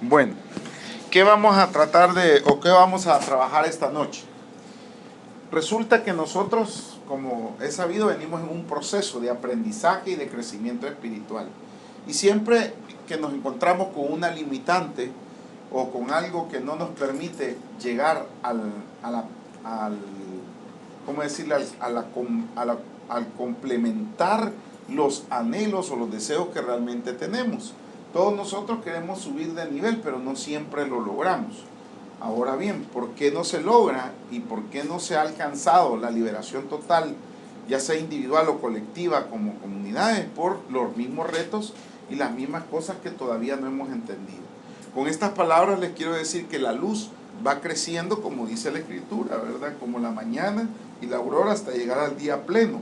Bueno, ¿qué vamos a tratar o qué vamos a trabajar esta noche? Resulta que nosotros, como es sabido, venimos en un proceso de aprendizaje y de crecimiento espiritual. Y siempre que nos encontramos con una limitante o con algo que no nos permite llegar al ¿cómo decirle? Al complementar los anhelos o los deseos que realmente tenemos. Todos nosotros queremos subir de nivel, pero no siempre lo logramos. Ahora bien, ¿por qué no se logra y por qué no se ha alcanzado la liberación total, ya sea individual o colectiva como comunidades? Por los mismos retos y las mismas cosas que todavía no hemos entendido. Con estas palabras les quiero decir que la luz va creciendo, como dice la Escritura, ¿verdad? Como la mañana y la aurora hasta llegar al día pleno.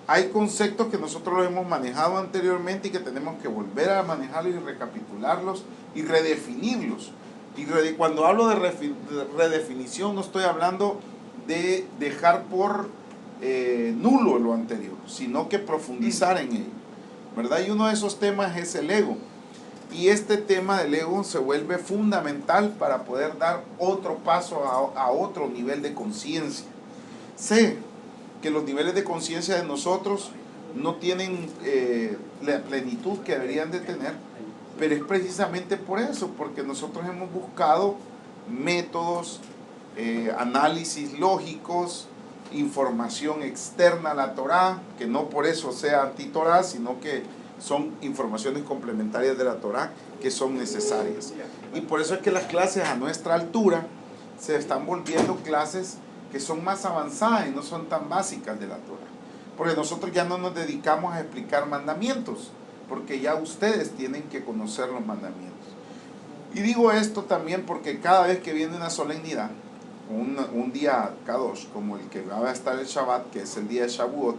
Hay conceptos que nosotros los hemos manejado anteriormente y que tenemos que volver a manejarlos y recapitularlos y redefinirlos. Y cuando hablo de redefinición no estoy hablando de dejar por nulo lo anterior, sino que profundizar en ello, ¿verdad? Y uno de esos temas es el ego. Y este tema del ego se vuelve fundamental para poder dar otro paso a otro nivel de conciencia. Sé que los niveles de conciencia de nosotros no tienen la plenitud que deberían de tener, pero es precisamente por eso, porque nosotros hemos buscado métodos, análisis lógicos, información externa a la Torá, que no por eso sea anti-Torá, sino que son informaciones complementarias de la Torá que son necesarias. Y por eso es que las clases a nuestra altura se están volviendo clases que son más avanzadas y no son tan básicas de la Torá. Porque nosotros ya no nos dedicamos a explicar mandamientos, porque ya ustedes tienen que conocer los mandamientos. Y digo esto también porque cada vez que viene una solemnidad, un día Kadosh, como el que va a estar el Shabbat, que es el día de Shavuot,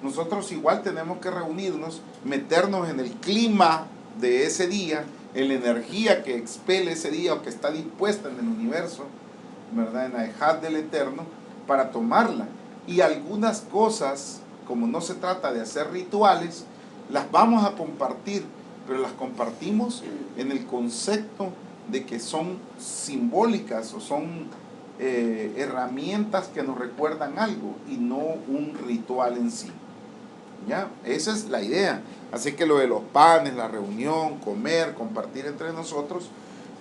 nosotros igual tenemos que reunirnos, meternos en el clima de ese día, en la energía que expele ese día o que está dispuesta en el universo, ¿verdad? En la Ejad del Eterno, para tomarla. Y algunas cosas, como no se trata de hacer rituales, las vamos a compartir, pero las compartimos en el concepto de que son simbólicas o son herramientas que nos recuerdan algo y no un ritual en sí. ¿Ya? Esa es la idea. Así que lo de los panes, la reunión, comer, compartir entre nosotros,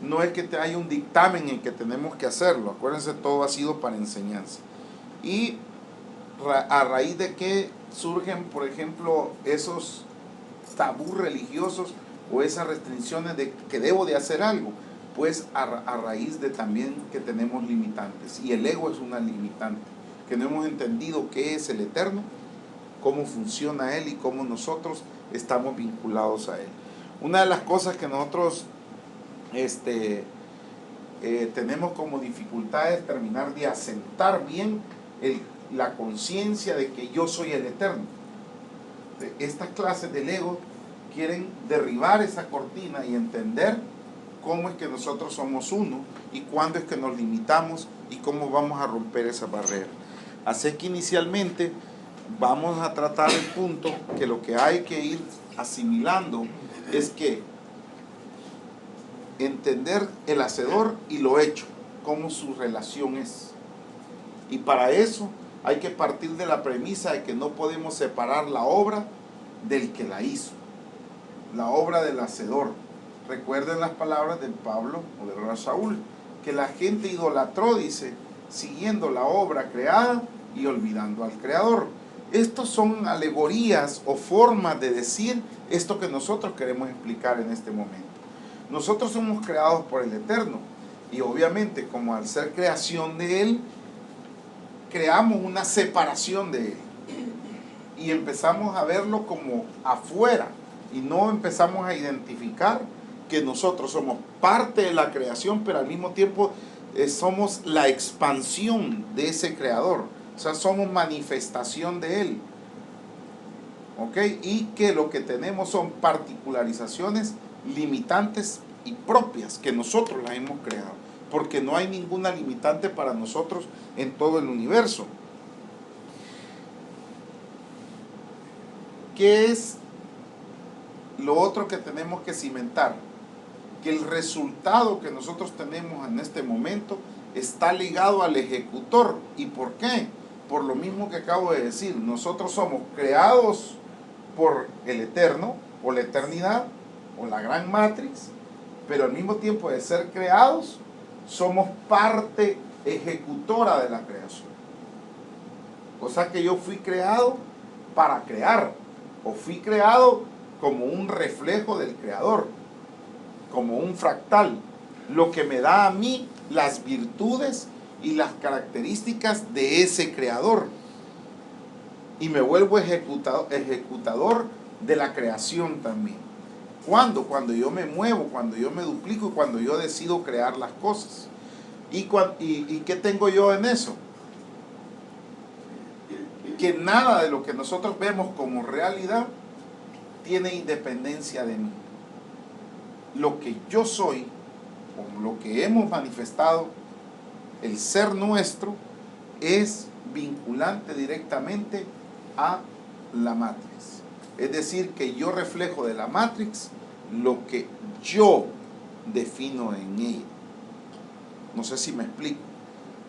no es que haya un dictamen en que tenemos que hacerlo. Acuérdense, todo ha sido para enseñanza. Y a raíz de que surgen, por ejemplo, esos tabús religiosos o esas restricciones de que debo de hacer algo, pues a raíz de también que tenemos limitantes. Y el ego es una limitante, que no hemos entendido qué es el Eterno, cómo funciona Él y cómo nosotros estamos vinculados a Él. Una de las cosas que nosotros tenemos como dificultad es terminar de asentar bien la conciencia de que yo soy el Eterno. Estas clases del ego quieren derribar esa cortina y entender cómo es que nosotros somos uno y cuándo es que nos limitamos y cómo vamos a romper esa barrera. Así que inicialmente vamos a tratar el punto que lo que hay que ir asimilando es que entender el hacedor y lo hecho, cómo su relación es. Y para eso hay que partir de la premisa de que no podemos separar la obra del que la hizo, la obra del hacedor. Recuerden las palabras de Pablo o de Saúl, que la gente idolatró, dice, siguiendo la obra creada y olvidando al creador. Estos son alegorías o formas de decir esto que nosotros queremos explicar en este momento. Nosotros somos creados por el Eterno y obviamente como al ser creación de Él, creamos una separación de Él y empezamos a verlo como afuera y no empezamos a identificar que nosotros somos parte de la creación, pero al mismo tiempo somos la expansión de ese creador. O sea, somos manifestación de Él. ¿Ok? Y que lo que tenemos son particularizaciones limitantes y propias que nosotros las hemos creado. Porque no hay ninguna limitante para nosotros en todo el universo. ¿Qué es lo otro que tenemos que cimentar? que el resultado que nosotros tenemos en este momento está ligado al ejecutor. ¿Y por qué? Por lo mismo que acabo de decir, nosotros somos creados por el Eterno, o la eternidad, o la gran matrix, pero al mismo tiempo de ser creados, somos parte ejecutora de la creación. O sea que yo fui creado para crear, o fui creado como un reflejo del Creador, como un fractal, lo que me da a mí las virtudes y las características de ese Creador. Y me vuelvo ejecutador de la creación también. ¿Cuándo? Cuando yo me muevo, cuando yo me duplico, cuando yo decido crear las cosas. ¿Y qué tengo yo en eso? Que nada de lo que nosotros vemos como realidad tiene independencia de mí. Lo que yo soy, o lo que hemos manifestado, el ser nuestro, es vinculante directamente a la Matrix. Es decir, que yo reflejo de la Matrix lo que yo defino en ella. No sé si me explico.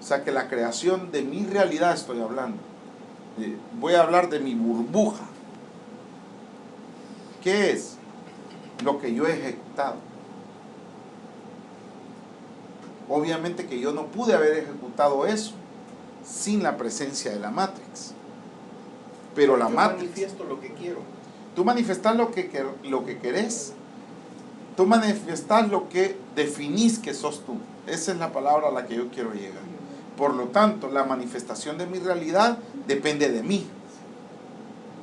O sea, que la creación de mi realidad estoy hablando. Voy a hablar de mi burbuja. ¿Qué es? Lo que yo he ejecutado. Obviamente que yo no pude haber ejecutado eso sin la presencia de la Matrix. Pero la Matrix... Yo manifiesto lo que quiero. Tú manifestás lo que querés. Tú manifestás lo que definís que sos tú. Esa es la palabra a la que yo quiero llegar. Por lo tanto, la manifestación de mi realidad depende de mí,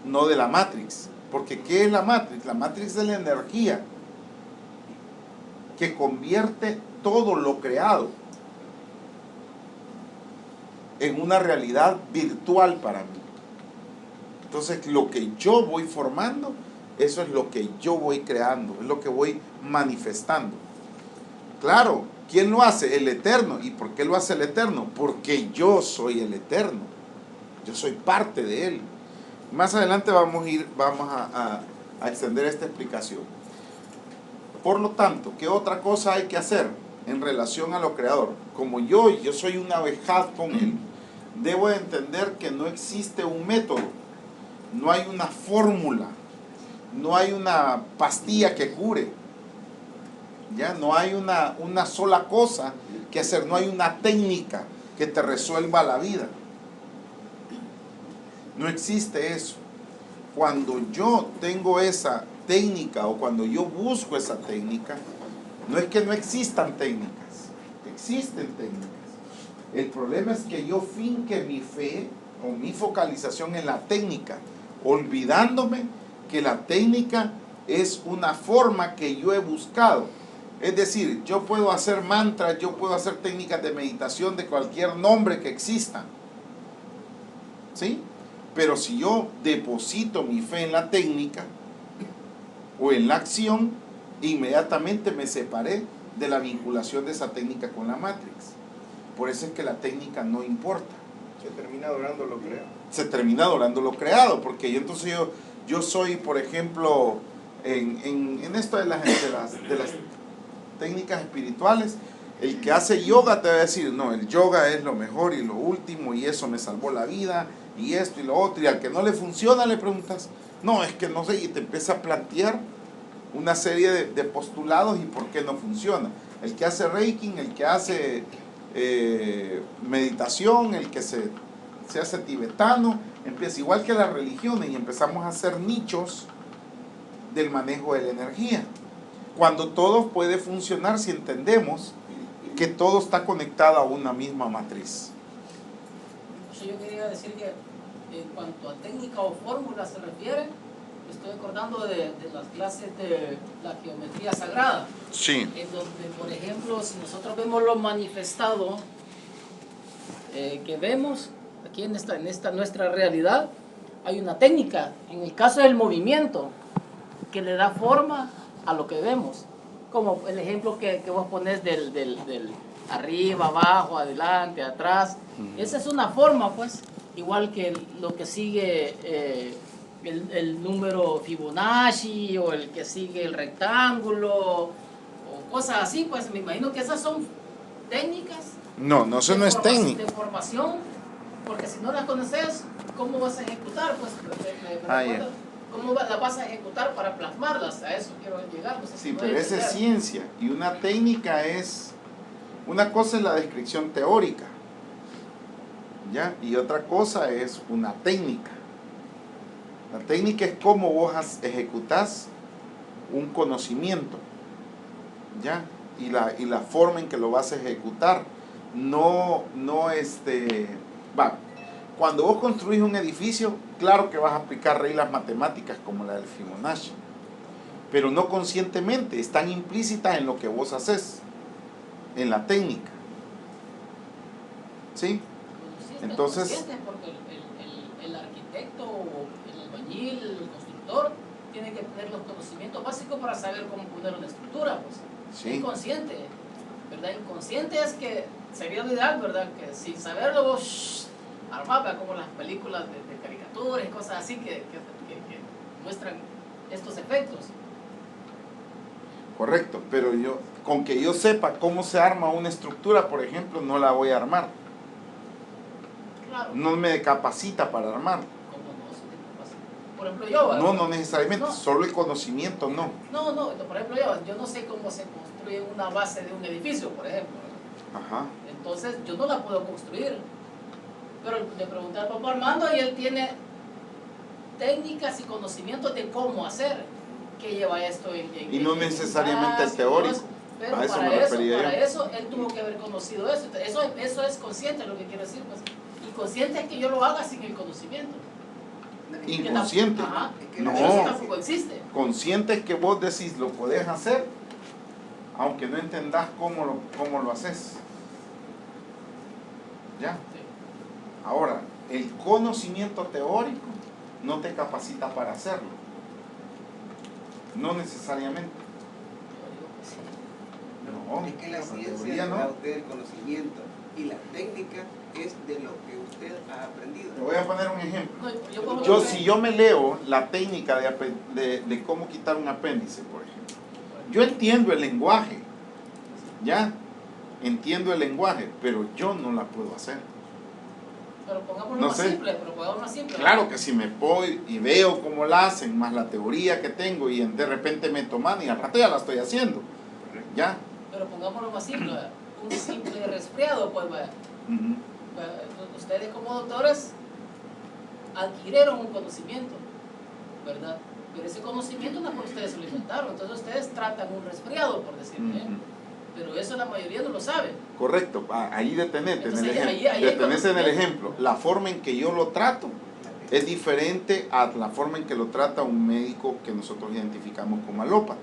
no de la Matrix. Porque ¿qué es la Matrix? La Matrix es la energía que convierte todo lo creado en una realidad virtual para mí. Entonces, lo que yo voy formando, eso es lo que yo voy creando, es lo que voy manifestando. Claro, ¿quién lo hace? El Eterno. ¿Y por qué lo hace el Eterno? Porque yo soy el Eterno. Yo soy parte de Él. Más adelante vamos a extender esta explicación. Por lo tanto, ¿qué otra cosa hay que hacer en relación a lo creador? Como yo soy una vejad con Él, debo de entender que no existe un método, no hay una fórmula, no hay una pastilla que cure, ya no hay una sola cosa que hacer, no hay una técnica que te resuelva la vida. No existe eso. Cuando yo tengo esa técnica o cuando yo busco esa técnica, no es que no existan técnicas, existen técnicas. El problema es que yo finque mi fe o mi focalización en la técnica, olvidándome que la técnica es una forma que yo he buscado. Es decir, yo puedo hacer mantras, yo puedo hacer técnicas de meditación de cualquier nombre que exista, ¿sí? Pero si yo deposito mi fe en la técnica o en la acción, inmediatamente me separé de la vinculación de esa técnica con la Matrix. Por eso es que la técnica no importa. Se termina adorando lo creado. Se termina adorando lo creado, porque yo soy, por ejemplo, en esto de las técnicas espirituales, el que hace yoga te va a decir, no, el yoga es lo mejor y lo último, y eso me salvó la vida, y esto y lo otro, y al que no le funciona le preguntas, no, es que no sé, y te empieza a plantear una serie de postulados y por qué no funciona. El que hace Reiki, el que hace meditación, el que se hace tibetano, empieza igual que las religiones y empezamos a hacer nichos del manejo de la energía. Cuando todo puede funcionar si entendemos que todo está conectado a una misma matriz. Yo quería decir que en cuanto a técnica o fórmula se refiere, estoy acordando de las clases de la geometría sagrada. Sí. En donde, por ejemplo, si nosotros vemos lo manifestado que vemos aquí en esta nuestra realidad, hay una técnica, en el caso del movimiento, que le da forma a lo que vemos. Como el ejemplo que vos ponés del arriba, abajo, adelante, atrás. Esa es una forma, pues, igual que lo que sigue el número Fibonacci, o el que sigue el rectángulo, o cosas así, pues me imagino que esas son técnicas No, no, eso no es técnica. de formación, porque si no las conoces, ¿cómo vas a ejecutar? Pues Ya. ¿cómo las vas a ejecutar para plasmarlas? A eso quiero llegar. No sé si Sí, me pero voy a esa es entender. ciencia y una técnica es, una cosa es la descripción teórica, ¿ya? Y otra cosa es una técnica. La técnica es cómo vos ejecutás un conocimiento, ¿ya? Y la forma en que lo vas a ejecutar. Cuando vos construís un edificio, claro que vas a aplicar reglas matemáticas como la del Fibonacci, pero no conscientemente, están implícitas en lo que vos haces, en la técnica. ¿Sí? Entonces, Conscientes, porque el arquitecto, el albañil, el constructor, tiene que tener los conocimientos básicos para saber cómo poner una estructura, pues. sí. Inconsciente, ¿verdad? Inconsciente es que sería lo ideal, ¿verdad? Que sin saberlo vos armaba como las películas de caricaturas y cosas así que muestran estos efectos. Correcto, pero con que yo sepa cómo se arma una estructura, por ejemplo, no la voy a armar. Claro. No me capacita para armar. ¿Cómo no? Eso te pasa. Por ejemplo, yo... No necesariamente, No. solo el conocimiento no. No, por ejemplo, yo no sé cómo se construye una base de un edificio, por ejemplo. Ajá. Entonces, yo no la puedo construir. Pero le pregunté al papá Armando y él tiene técnicas y conocimientos de cómo hacer, que lleva esto Y no necesariamente el teórico. Pero A eso me refería para yo. eso él tuvo que haber conocido eso. Eso es consciente, lo que quiero decir. Pues. Y consciente es que yo lo haga sin el conocimiento. Inconsciente. Ajá. No. Pero eso tampoco existe. Consciente es que vos decís lo podés hacer, aunque no entendás cómo lo haces. ¿Ya? Sí. Ahora, el conocimiento teórico no te capacita para hacerlo. No necesariamente. No, Es que la ciencia teoría es no. para usted el conocimiento y la técnica es de lo que usted ha aprendido. Te voy a poner un ejemplo. No, Si yo me leo la técnica de cómo quitar un apéndice, por ejemplo, yo entiendo el lenguaje, ¿ya? Entiendo el lenguaje, pero yo no la puedo hacer. Pero pongámoslo No más sé. simple, pero pongámoslo más simple. Claro que si me voy y veo cómo la hacen, más la teoría que tengo, y de repente me toman y al rato ya la estoy haciendo, ¿ya? Pero pongámoslo más simple, un simple resfriado, pues vaya. Ujú. Ustedes como doctores adquirieron un conocimiento, ¿verdad? Pero ese conocimiento no es porque ustedes se lo inventaron, entonces ustedes tratan un resfriado, por decirlo, ¿eh? Ujú. Pero eso la mayoría no lo sabe. Correcto, ahí detenete en el Entonces, ejemplo. ahí hay Detenete en el conocimiento. ejemplo. La forma en que yo lo trato es diferente a la forma en que lo trata un médico que nosotros identificamos como alópata,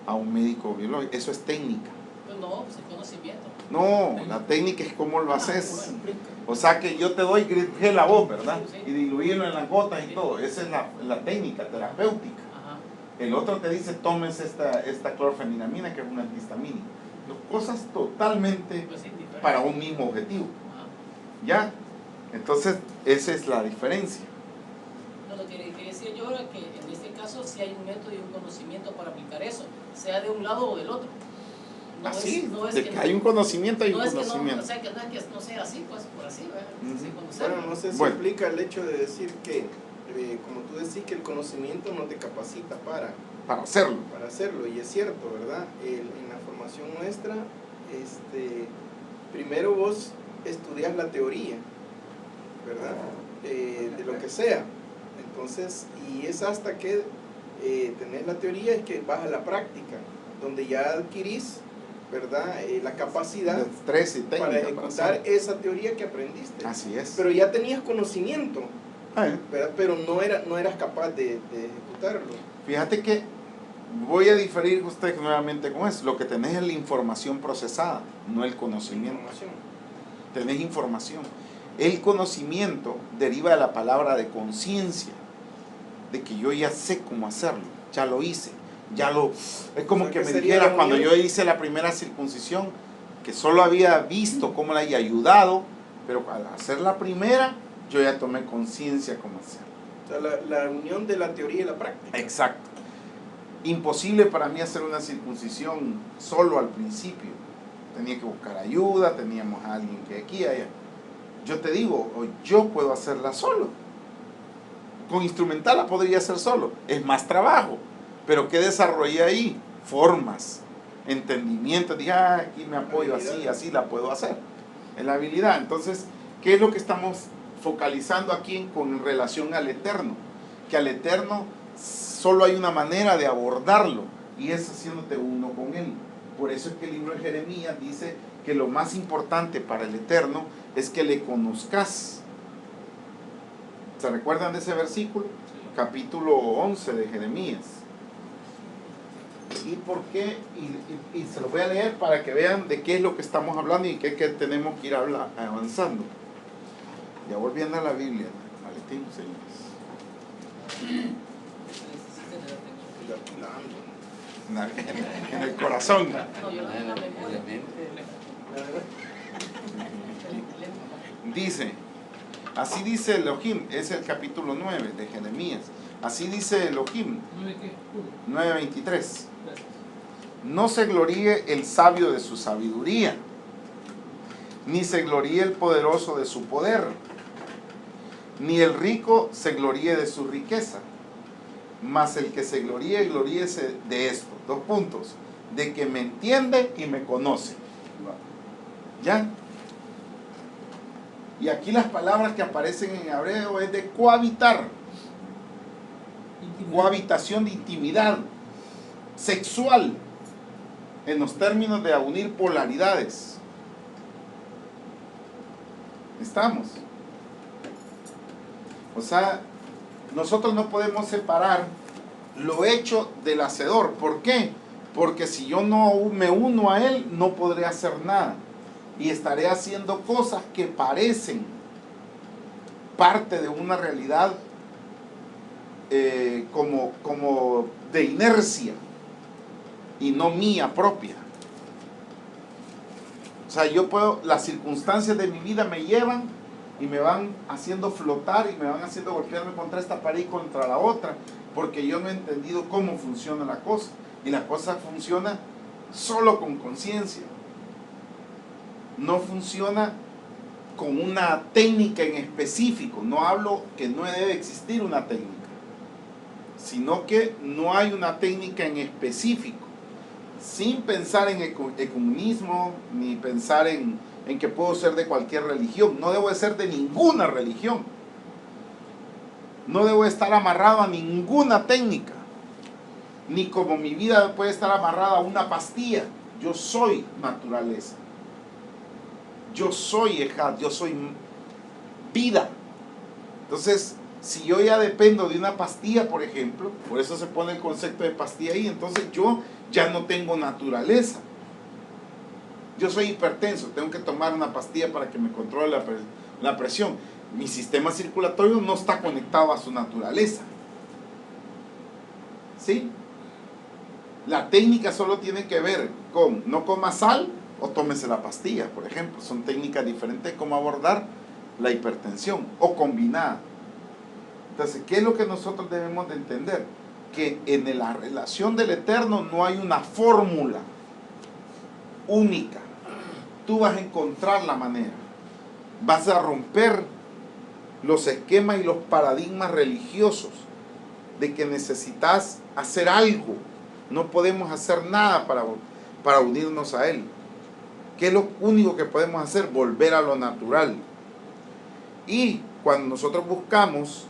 a un médico biológico. Eso es técnica. Pues no, pues el conocimiento. No, la técnica es cómo lo haces. Bueno, O sea que yo te doy grip gel a vos, ¿verdad? Sí. Y diluirlo en las gotas y Sí. todo. Esa es la técnica terapéutica. ajá. El otro te dice, tomes esta clorfeniramina, que es una antihistamínica. Cosas totalmente Pues sí, diferente. para un mismo objetivo. Ajá. ¿Ya? Entonces, esa es la diferencia. No, lo que quería decir yo era que en este caso sí hay un método y un conocimiento para aplicar eso, sea de un lado o del otro. No Así, es, no es de que hay un conocimiento, hay no un es que no, conocimiento. o sea, que no es que no sea así, pues por así, ¿verdad? Ujú. Sí, conocerlo. Bueno, no sé si Bueno. implica el hecho de decir que, como tú decís, que el conocimiento no te capacita Para hacerlo. para hacerlo, y es cierto, ¿verdad? En la formación nuestra, primero vos estudias la teoría, ¿verdad? De lo que sea. Entonces, y es hasta que tenés la teoría es que vas a la práctica, donde ya adquirís, ¿verdad? La capacidad Destreza y técnica para ejecutar hacerlo. esa teoría que aprendiste. Así es. Pero ya tenías conocimiento, Ah, ¿verdad? Pero no eras capaz de ejecutarlo. Fíjate que voy a diferir usted nuevamente con eso. Lo que tenés es la información procesada, no el conocimiento. Información. Tenés información. El conocimiento deriva de la palabra de conciencia, de que yo ya sé cómo hacerlo, ya lo hice, es como O sea, que que me sería dijeras la cuando unión. yo hice la primera circuncisión, que solo había visto cómo la había ayudado, pero al hacer la primera, yo ya tomé conciencia cómo hacerlo. O sea, la unión de la teoría y la práctica. Exacto. Imposible para mí hacer una circuncisión solo al principio. Tenía que buscar ayuda, teníamos a alguien que aquí, allá. Yo te digo, yo puedo hacerla solo. Con instrumental la podría hacer solo. Es más trabajo. Pero ¿qué desarrollé ahí? Formas, entendimiento. Dije, aquí me apoyo así, así la puedo hacer. Es la habilidad. Entonces, ¿qué es lo que estamos focalizando aquí con relación al Eterno? Que al Eterno solo hay una manera de abordarlo, y es haciéndote uno con Él. Por eso es que el libro de Jeremías dice que lo más importante para el Eterno es que le conozcas. ¿Se recuerdan de ese versículo? Capítulo 11 de Jeremías. ¿Y por qué? Y se lo voy a leer para que vean de qué es lo que estamos hablando y qué tenemos que ir avanzando. Ya volviendo a la Biblia, Valentín, señores. En el corazón. Dice, así dice Elohim, es el capítulo 9 de Jeremías. Así dice Elohim, 9:23. No se gloríe el sabio de su sabiduría, ni se gloríe el poderoso de su poder, ni el rico se gloríe de su riqueza, mas el que se gloríe, gloríese de esto. 2 puntos. De que me entiende y me conoce. ¿Ya? Y aquí las palabras que aparecen en hebreo es de cohabitar. Cohabitación de intimidad sexual, en los términos de unir polaridades. ¿Estamos? O sea, nosotros no podemos separar lo hecho del hacedor. ¿Por qué? Porque si yo no me uno a él, no podré hacer nada. Y estaré haciendo cosas que parecen parte de una realidad como de inercia y no mía propia. O sea, las circunstancias de mi vida me llevan y me van haciendo flotar y me van haciendo golpearme contra esta pared y contra la otra, porque yo no he entendido cómo funciona la cosa. Y la cosa funciona solo con conciencia. No funciona con una técnica en específico. No hablo que no debe existir una técnica, sino que no hay una técnica en específico. Sin pensar en ecumenismo, ni pensar en que puedo ser de cualquier religión. No debo de ser de ninguna religión. No debo estar amarrado a ninguna técnica. Ni como mi vida puede estar amarrada a una pastilla. Yo soy naturaleza. Yo soy Ejad, yo soy vida. Entonces, si yo ya dependo de una pastilla, por ejemplo, por eso se pone el concepto de pastilla ahí, entonces yo ya no tengo naturaleza. Yo soy hipertenso, tengo que tomar una pastilla para que me controle la presión. Mi sistema circulatorio no está conectado a su naturaleza. ¿Sí? La técnica solo tiene que ver con no coma sal o tómese la pastilla, por ejemplo. Son técnicas diferentes de cómo abordar la hipertensión o combinada. Entonces, ¿qué es lo que nosotros debemos de entender? Que en la relación del Eterno no hay una fórmula única. Tú vas a encontrar la manera. Vas a romper los esquemas y los paradigmas religiosos de que necesitas hacer algo. No podemos hacer nada para unirnos a Él. ¿Qué es lo único que podemos hacer? Volver a lo natural. Y cuando nosotros buscamos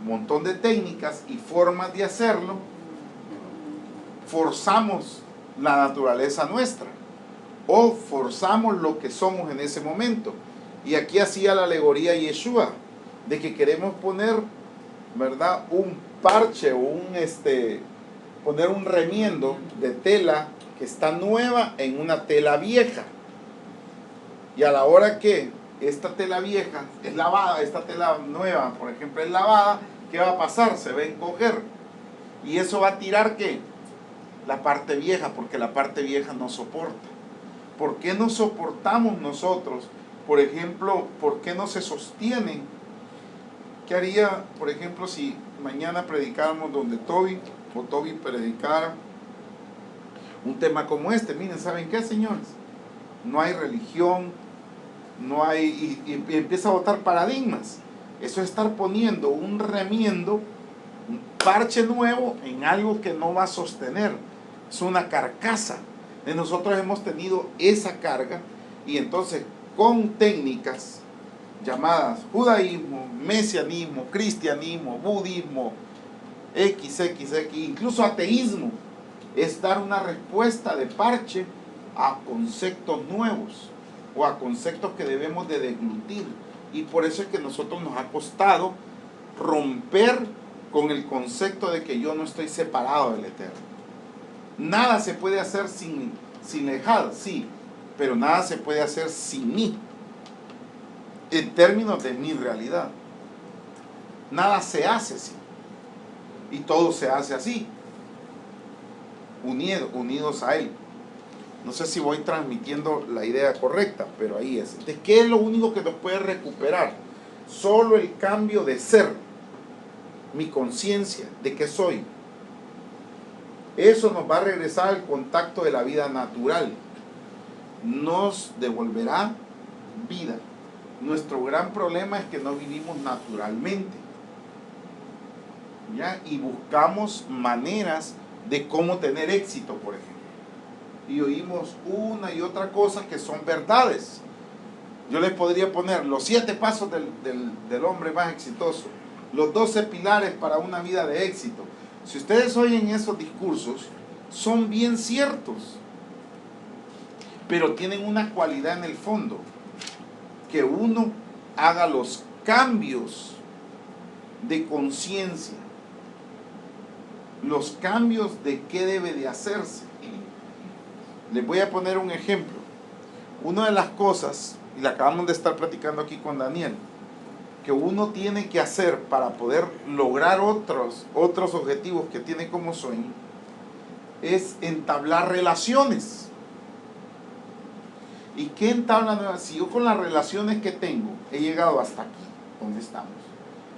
un montón de técnicas y formas de hacerlo, forzamos la naturaleza nuestra o forzamos lo que somos en ese momento. Y aquí hacía la alegoría Yeshua de que queremos poner, ¿verdad?, un parche o poner un remiendo de tela que está nueva en una tela vieja. Y a la hora que esta tela vieja es lavada, esta tela nueva, por ejemplo, es lavada, ¿qué va a pasar? Se va a encoger. Y eso va a tirar, ¿qué? La parte vieja, porque la parte vieja no soporta. ¿Por qué no soportamos nosotros? Por ejemplo, ¿por qué no se sostienen? ¿Qué haría, por ejemplo, si mañana predicáramos donde Toby Toby predicara un tema como este. Miren, ¿saben qué, señores? No hay religión, no hay, y empieza a botar paradigmas. Eso es estar poniendo un remiendo, un parche nuevo en algo que no va a sostener. Es una carcasa. Nosotros hemos tenido esa carga y entonces con técnicas llamadas judaísmo, mesianismo, cristianismo, budismo, XXX, incluso ateísmo, es dar una respuesta de parche a conceptos nuevos o a conceptos que debemos de deglutir. Y por eso es que a nosotros nos ha costado romper con el concepto de que yo no estoy separado del Eterno. Nada se puede hacer sin Ejad, sí, pero nada se puede hacer sin mí, en términos de mi realidad. Nada se hace sin, y todo se hace así, unidos a Él. No sé si voy transmitiendo la idea correcta, pero ahí es. ¿De qué es lo único que nos puede recuperar? Solo el cambio de ser, mi conciencia, de qué soy. Eso nos va a regresar al contacto de la vida natural. Nos devolverá vida. Nuestro gran problema es que no vivimos naturalmente, ¿ya? Y buscamos maneras de cómo tener éxito, por ejemplo. Y oímos una y otra cosa que son verdades. Yo les podría poner los 7 pasos del hombre más exitoso, los 12 pilares para una vida de éxito. Si ustedes oyen esos discursos, son bien ciertos, pero tienen una cualidad en el fondo: que uno haga los cambios de conciencia, los cambios de qué debe de hacerse. Les voy a poner un ejemplo. Una de las cosas, y la acabamos de estar platicando aquí con Daniel, que uno tiene que hacer para poder lograr otros objetivos que tiene como sueño, es entablar relaciones. ¿Y qué entabla? Si yo con las relaciones que tengo he llegado hasta aquí, donde estamos,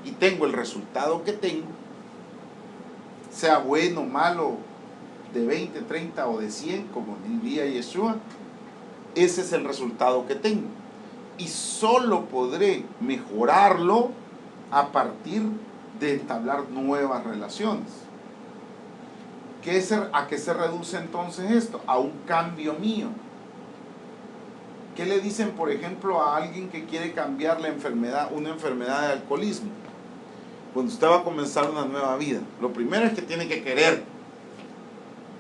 y tengo el resultado que tengo, sea bueno, malo, de 20, 30 o de 100, como diría Yeshua, ese es el resultado que tengo. Y solo podré mejorarlo a partir de entablar nuevas relaciones. ¿A qué se reduce entonces esto? A un cambio mío. ¿Qué le dicen, por ejemplo, a alguien que quiere cambiar una enfermedad de alcoholismo? Cuando usted va a comenzar una nueva vida, lo primero es que tiene que querer.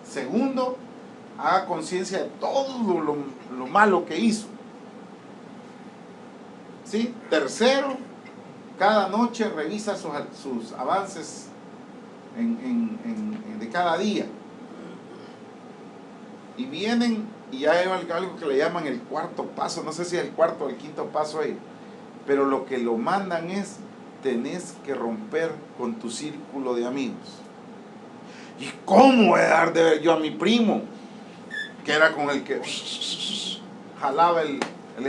Segundo, haga conciencia de todo lo malo que hizo. ¿Sí? Tercero, cada noche revisa sus avances de cada día. Y vienen, y ya hay algo que le llaman el 4º paso, no sé si es el 4º o el 5º paso ahí, pero lo que lo mandan es: tenés que romper con tu círculo de amigos. ¿Y cómo voy a dar de ver yo a mi primo, que era con el que jalaba el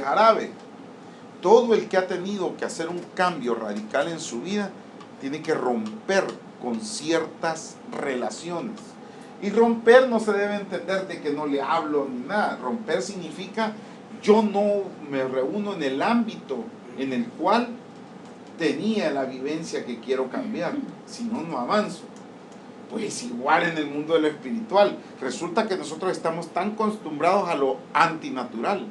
jarabe? Todo el que ha tenido que hacer un cambio radical en su vida tiene que romper con ciertas relaciones. Y romper no se debe entender de que no le hablo ni nada. Romper significa: yo no me reúno en el ámbito en el cual tenía la vivencia que quiero cambiar, si no, no avanzo. Pues igual en el mundo de lo espiritual, resulta que nosotros estamos tan acostumbrados a lo antinatural.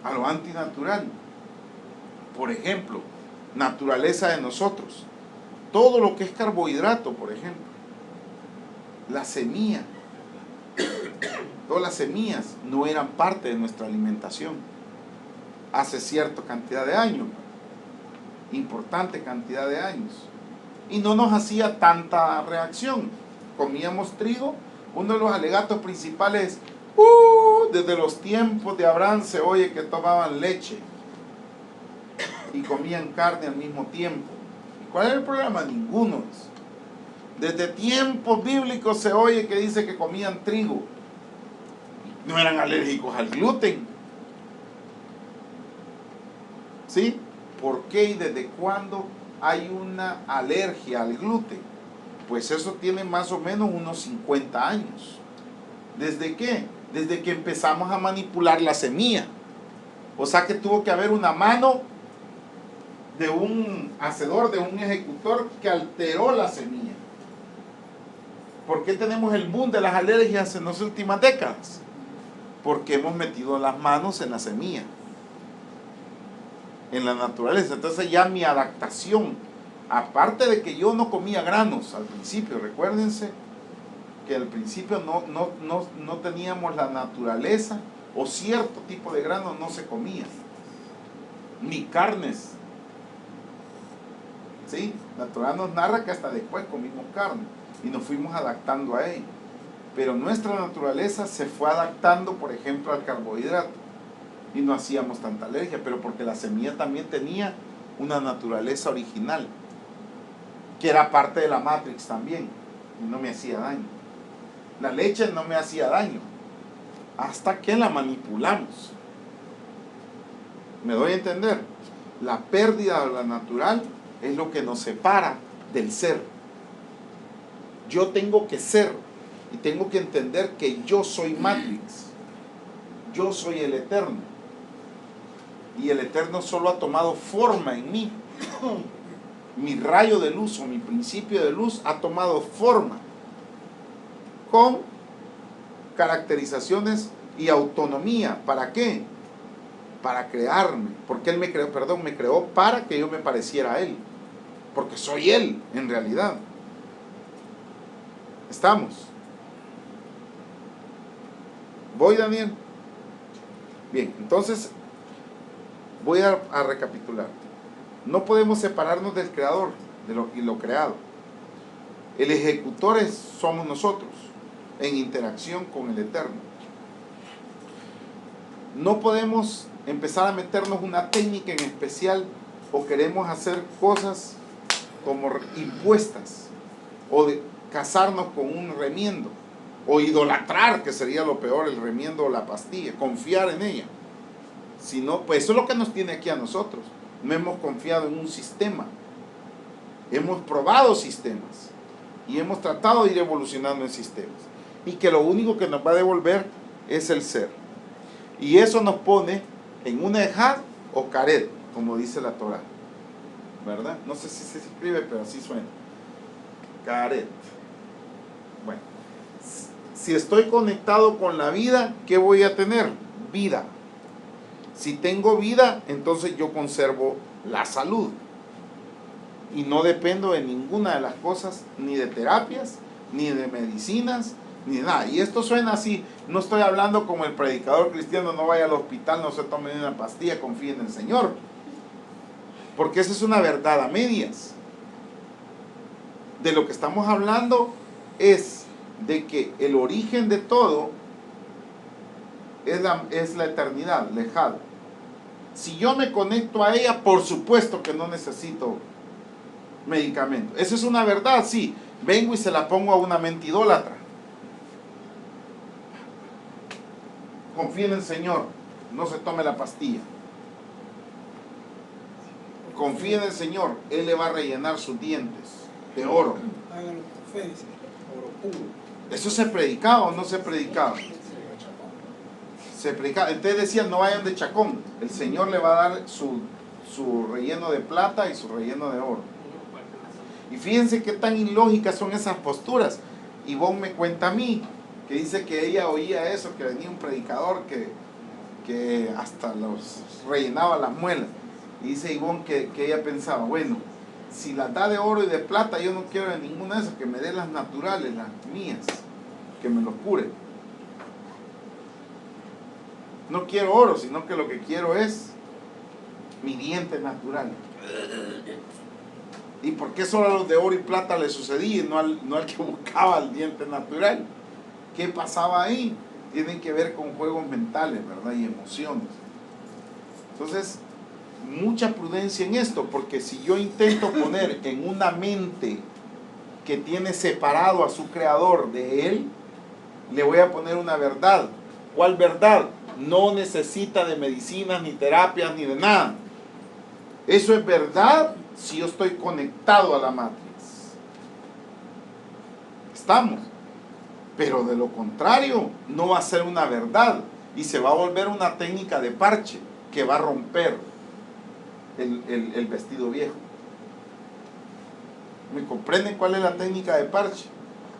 A lo antinatural. Por ejemplo, naturaleza de nosotros. Todo lo que es carbohidrato, por ejemplo. La semilla. Todas las semillas no eran parte de nuestra alimentación hace cierta cantidad de años. Importante cantidad de años, y no nos hacía tanta reacción. Comíamos trigo. Uno de los alegatos principales es: desde los tiempos de Abraham se oye que tomaban leche y comían carne al mismo tiempo. ¿Y cuál es el problema? Ninguno. Desde tiempos bíblicos se oye que dice que comían trigo, no eran alérgicos al gluten. ¿Sí? ¿Por qué y desde cuándo hay una alergia al gluten? Pues eso tiene más o menos unos 50 años. ¿Desde qué? Desde que empezamos a manipular la semilla. O sea que tuvo que haber una mano de un hacedor, de un ejecutor que alteró la semilla. ¿Por qué tenemos el boom de las alergias en las últimas décadas? Porque hemos metido las manos en la semilla, en la naturaleza. Entonces ya mi adaptación, aparte de que yo no comía granos al principio, recuérdense que al principio no teníamos la naturaleza, o cierto tipo de granos no se comía, ni carnes. ¿Sí? Natural nos narra que hasta después comimos carne y nos fuimos adaptando a ello. Pero nuestra naturaleza se fue adaptando, por ejemplo, al carbohidrato y no hacíamos tanta alergia, pero porque la semilla también tenía una naturaleza original, que era parte de la Matrix también, y no me hacía daño. La leche no me hacía daño, hasta que la manipulamos. ¿Me doy a entender? La pérdida de la natural es lo que nos separa del ser. Yo tengo que ser y tengo que entender que yo soy Matrix. Yo soy el Eterno. Y el Eterno solo ha tomado forma en mí. Mi rayo de luz o mi principio de luz ha tomado forma con caracterizaciones y autonomía. ¿Para qué? Para crearme. Porque Él me creó para que yo me pareciera a Él. Porque soy Él, en realidad. ¿Estamos? ¿Voy, Daniel? Bien, entonces voy a recapitular. No podemos separarnos del Creador y lo creado. El ejecutor somos nosotros, en interacción con el Eterno. No podemos empezar a meternos una técnica en especial o queremos hacer cosas como impuestas o de casarnos con un remiendo o idolatrar, que sería lo peor, el remiendo o la pastilla, confiar en ella. Si no, pues eso es lo que nos tiene aquí a nosotros. No hemos confiado en un sistema, hemos probado sistemas y hemos tratado de ir evolucionando en sistemas, y que lo único que nos va a devolver es el ser, y eso nos pone en una ejad o caret, como dice la Torah, ¿verdad? No sé si se escribe, pero así suena, caret. Bueno, si estoy conectado con la vida, ¿qué voy a tener? Vida. Si tengo vida, entonces yo conservo la salud y no dependo de ninguna de las cosas, ni de terapias, ni de medicinas, ni de nada. Y esto suena así, no estoy hablando como el predicador cristiano: no vaya al hospital, no se tome una pastilla, confíe en el Señor, porque esa es una verdad a medias. De lo que estamos hablando es de que el origen de todo es la eternidad, lejad. Si yo me conecto a ella, por supuesto que no necesito medicamento. Esa es una verdad, sí. Vengo y se la pongo a una mente idólatra. Confíe en el Señor, no se tome la pastilla. Confíe en el Señor, Él le va a rellenar sus dientes de oro. ¿Eso se predicaba o no se predicaba? Se predicaba. Entonces decían: no vayan de Chacón, el Señor le va a dar su relleno de plata y su relleno de oro. Y fíjense qué tan ilógicas son esas posturas. Ivonne me cuenta a mí que dice que ella oía eso, que venía un predicador que hasta los rellenaba las muelas. Y dice Ivonne que ella pensaba: bueno, si las da de oro y de plata, yo no quiero de ninguna de esas, que me dé las naturales, las mías, que me los cure. No quiero oro, sino que lo que quiero es mi diente natural. ¿Y por qué solo a los de oro y plata le sucedía y no al que buscaba el diente natural? ¿Qué pasaba ahí? Tienen que ver con juegos mentales, ¿verdad? Y emociones. Entonces, mucha prudencia en esto, porque si yo intento poner en una mente que tiene separado a su creador de él, le voy a poner una verdad. ¿Cuál verdad? No necesita de medicinas, ni terapias, ni de nada. Eso es verdad si yo estoy conectado a la Matrix. Estamos. Pero de lo contrario, no va a ser una verdad y se va a volver una técnica de parche que va a romper el vestido viejo. ¿Me comprenden cuál es la técnica de parche?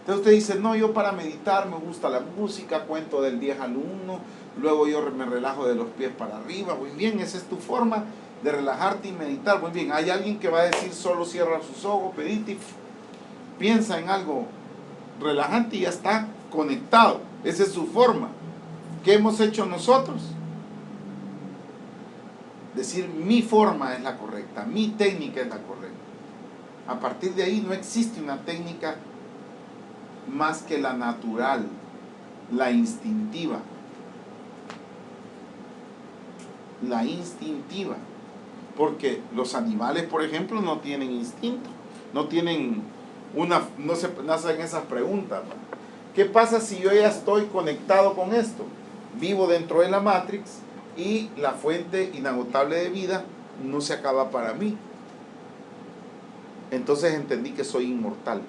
Entonces usted dice, no, yo para meditar me gusta la música, cuento del 10 al 1, luego yo me relajo de los pies para arriba. Muy bien, esa es tu forma de relajarte y meditar. Muy bien, hay alguien que va a decir, solo cierra sus ojos, pedite, piensa en algo relajante y ya está conectado. Esa es su forma. ¿Qué hemos hecho nosotros? Decir, mi forma es la correcta, mi técnica es la correcta. A partir de ahí no existe una técnica más que la natural, la instintiva. La instintiva. Porque los animales, por ejemplo, no tienen instinto, no tienen no se hacen esas preguntas. ¿Qué pasa si yo ya estoy conectado con esto? Vivo dentro de la Matrix y la fuente inagotable de vida no se acaba para mí. Entonces entendí que soy inmortal.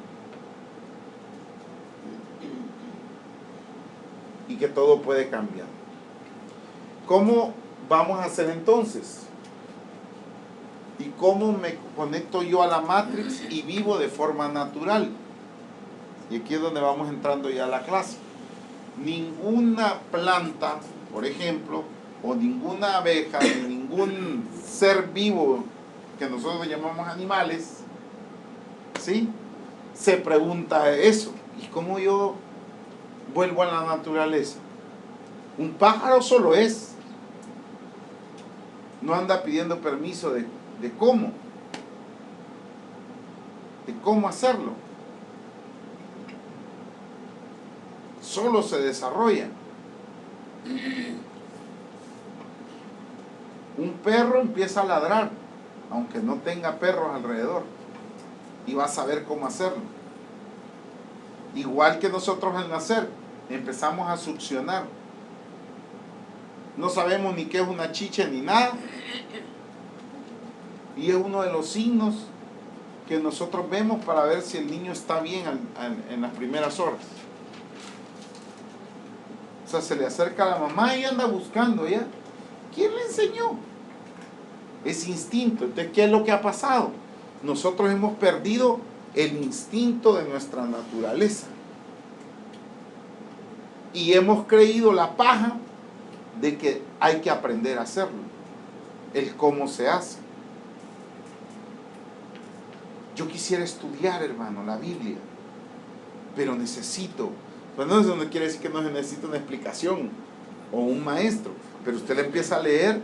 Y que todo puede cambiar. ¿Cómo vamos a hacer entonces? ¿Y cómo me conecto yo a la Matrix y vivo de forma natural? Y aquí es donde vamos entrando ya a la clase. Ninguna planta, por ejemplo, o ninguna abeja, ni ningún ser vivo que nosotros llamamos animales, ¿sí?, se pregunta eso. ¿Y cómo yo vuelvo a la naturaleza? Un pájaro solo es. No anda pidiendo permiso de cómo hacerlo. Solo se desarrolla. Un perro empieza a ladrar, aunque no tenga perros alrededor, y va a saber cómo hacerlo. Igual que nosotros al nacer, empezamos a succionar. No sabemos ni qué es una chicha ni nada. Y es uno de los signos que nosotros vemos para ver si el niño está bien en las primeras horas. O sea, se le acerca a la mamá y anda buscando ya. ¿Quién le enseñó? Es instinto. Entonces, ¿qué es lo que ha pasado? Nosotros hemos perdido el instinto de nuestra naturaleza. Y hemos creído la paja de que hay que aprender a hacerlo. El cómo se hace. Yo quisiera estudiar, hermano, la Biblia, pero necesito. Bueno, eso no quiere decir que no se necesite una explicación o un maestro, pero usted le empieza a leer,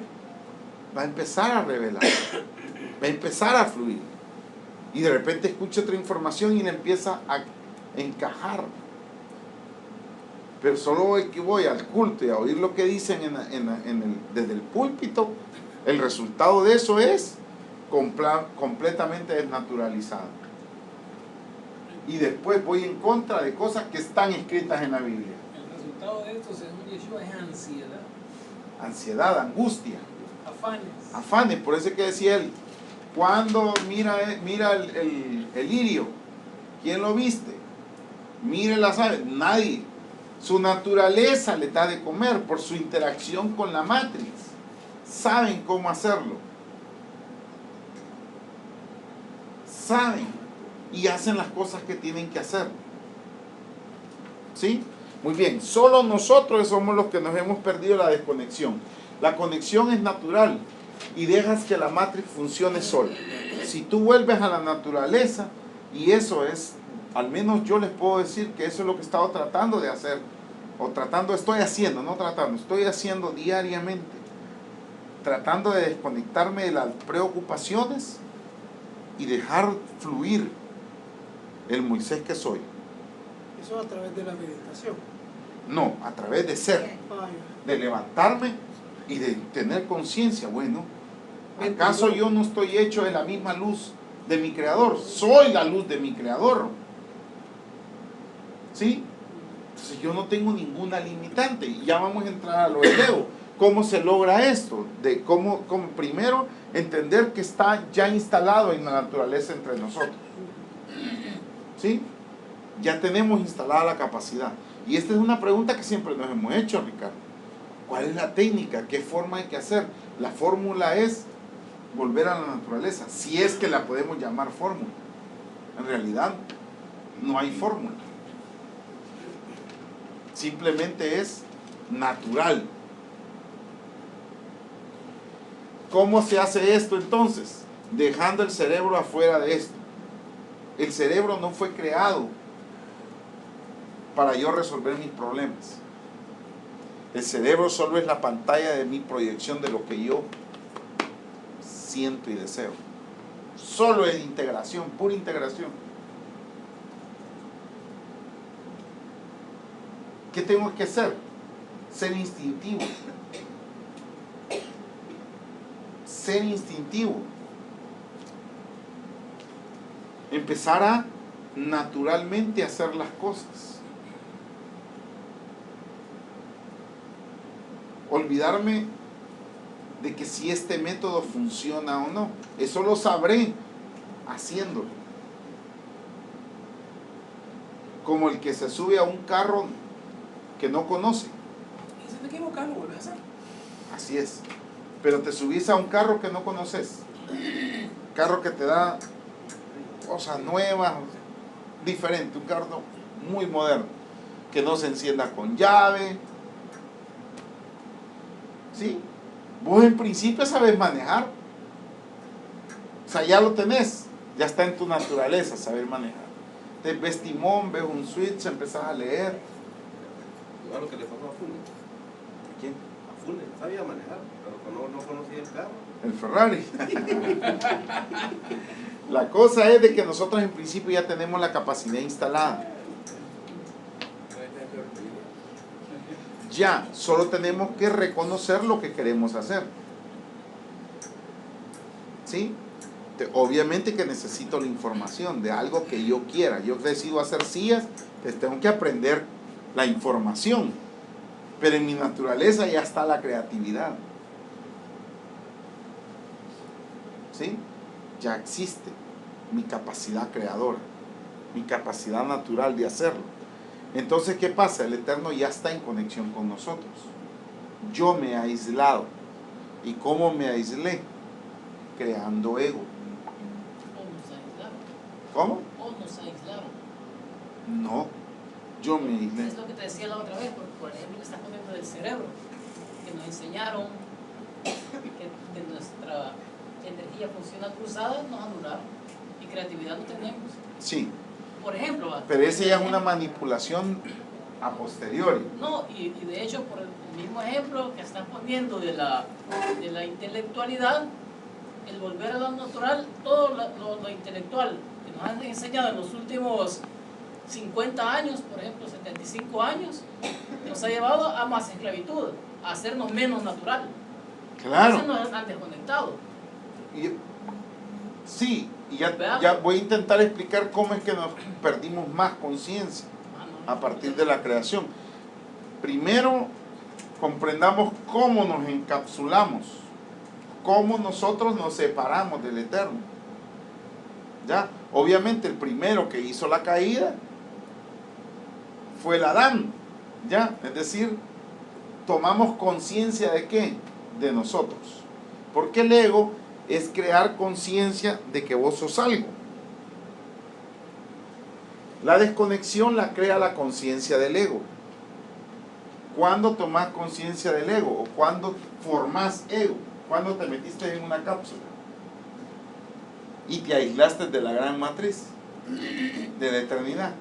va a empezar a revelar, va a empezar a fluir. Y de repente escucha otra información y le empieza a encajar. Pero solo el que voy al culto y a oír lo que dicen desde el púlpito, el resultado de eso es completamente desnaturalizado. Y después voy en contra de cosas que están escritas en la Biblia. El resultado de esto, según Yeshua, es ansiedad. Ansiedad, angustia. Afanes. Afanes, por eso es que decía él, cuando mira el lirio, ¿quién lo viste? Mire las aves, nadie. Su naturaleza le da de comer por su interacción con la Matrix. Saben cómo hacerlo. Saben y hacen las cosas que tienen que hacer. ¿Sí? Muy bien, solo nosotros somos los que nos hemos perdido la desconexión. La conexión es natural y dejas que la Matrix funcione sola. Si tú vuelves a la naturaleza, y eso es, al menos yo les puedo decir que eso es lo que he estado tratando de hacer, estoy haciendo diariamente, tratando de desconectarme de las preocupaciones y dejar fluir el Moisés que soy. Eso a través de la meditación. No, a través de ser, de levantarme y de tener conciencia. Bueno, ¿acaso yo no estoy hecho de la misma luz de mi Creador? Soy la luz de mi Creador. ¿Sí? Entonces yo no tengo ninguna limitante. Y ya vamos a entrar a lo del ego. ¿Cómo se logra esto? De cómo primero entender que está ya instalado en la naturaleza entre nosotros. ¿Sí? Ya tenemos instalada la capacidad. Y esta es una pregunta que siempre nos hemos hecho, Ricardo. ¿Cuál es la técnica? ¿Qué forma hay que hacer? La fórmula es volver a la naturaleza, si es que la podemos llamar fórmula. En realidad, no hay fórmula. Simplemente es natural. ¿Cómo se hace esto entonces? Dejando el cerebro afuera de esto. El cerebro no fue creado para yo resolver mis problemas. El cerebro solo es la pantalla de mi proyección de lo que yo siento y deseo. Solo es integración, pura integración. ¿Qué tengo que hacer? Ser instintivo. Ser instintivo. Empezar a naturalmente hacer las cosas. Olvidarme de que si este método funciona o no. Eso lo sabré haciéndolo. Como el que se sube a un carro que no conoce. Y si te equivocas, lo vuelves a hacer. Así es. Pero te subís a un carro que no conoces. Carro que te da cosas nuevas, diferente. Un carro muy moderno. Que no se encienda con llave. ¿Sí? Vos en principio sabes manejar. O sea, ya lo tenés. Ya está en tu naturaleza saber manejar. Te ves timón, ves un switch, empezás a leer. Igual lo que le pasó a Funes. ¿Quién? A Funes, sabía manejar, pero no conocía el carro. El Ferrari. La cosa es de que nosotros en principio ya tenemos la capacidad instalada. Ya, solo tenemos que reconocer lo que queremos hacer. ¿Sí? Obviamente que necesito la información de algo que yo quiera. Yo decido hacer sillas, pues tengo que aprender la información. Pero en mi naturaleza ya está la creatividad. ¿Sí? Ya existe mi capacidad creadora, mi capacidad natural de hacerlo. Entonces, ¿qué pasa? El Eterno ya está en conexión con nosotros. Yo me he aislado. ¿Y cómo me aislé? Creando ego. O nos aislaron. ¿Cómo? O nos aislaron. No, yo me aislé. Es lo que te decía la otra vez, porque por ejemplo estás poniendo del cerebro, que nos enseñaron que nuestra energía funciona cruzada, nos anularon. Y creatividad no tenemos. Sí, Por ejemplo. pero esa ya es una manipulación a posteriori. No, y de hecho, por el mismo ejemplo que estás poniendo de la intelectualidad, el volver a lo natural, todo lo intelectual que nos han enseñado en los últimos 50 años, por ejemplo, 75 años, nos ha llevado a más esclavitud, a hacernos menos natural. Claro. Entonces nos han desconectado. Sí, y ya voy a intentar explicar cómo es que nos perdimos más conciencia a partir de la creación. Primero, comprendamos cómo nos encapsulamos, cómo nosotros nos separamos del Eterno. ¿Ya? Obviamente el primero que hizo la caída fue el Adán, ¿ya? Es decir, tomamos conciencia de ¿qué? De nosotros. Porque el ego es crear conciencia de que vos sos algo. La desconexión la crea la conciencia del ego. ¿Cuándo tomás conciencia del ego? ¿O cuándo formás ego? ¿Cuándo te metiste en una cápsula? Y te aislaste de la gran matriz, de la eternidad.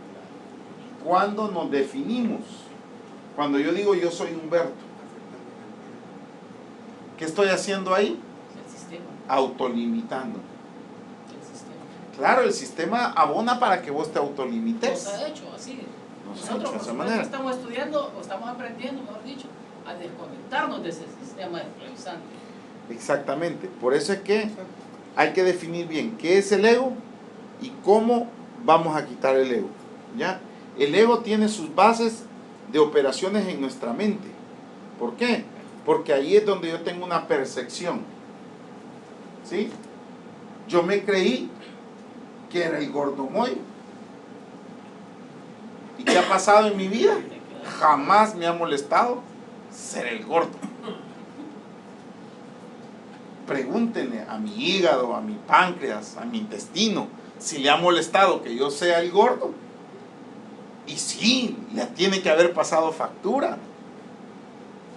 ¿Cuándo nos definimos? Cuando yo digo yo soy Humberto. ¿Qué estoy haciendo ahí? El sistema. Autolimitando. El sistema. Claro, el sistema abona para que vos te autolimites. Nos ha hecho así. Nos ha Nosotros, hecho de por esa supuesto, manera. estamos estudiando, o estamos aprendiendo, mejor dicho, a desconectarnos de ese sistema esclavizante. Exactamente. Por eso es que hay que definir bien qué es el ego y cómo vamos a quitar el ego. ¿Ya? El ego tiene sus bases de operaciones en nuestra mente. ¿Por qué? Porque ahí es donde yo tengo una percepción. ¿Sí? Yo me creí que era el gordo Moy. ¿Y qué ha pasado en mi vida? Jamás me ha molestado ser el gordo. Pregúntenle a mi hígado, a mi páncreas, a mi intestino, si le ha molestado que yo sea el gordo. Y sí, le tiene que haber pasado factura.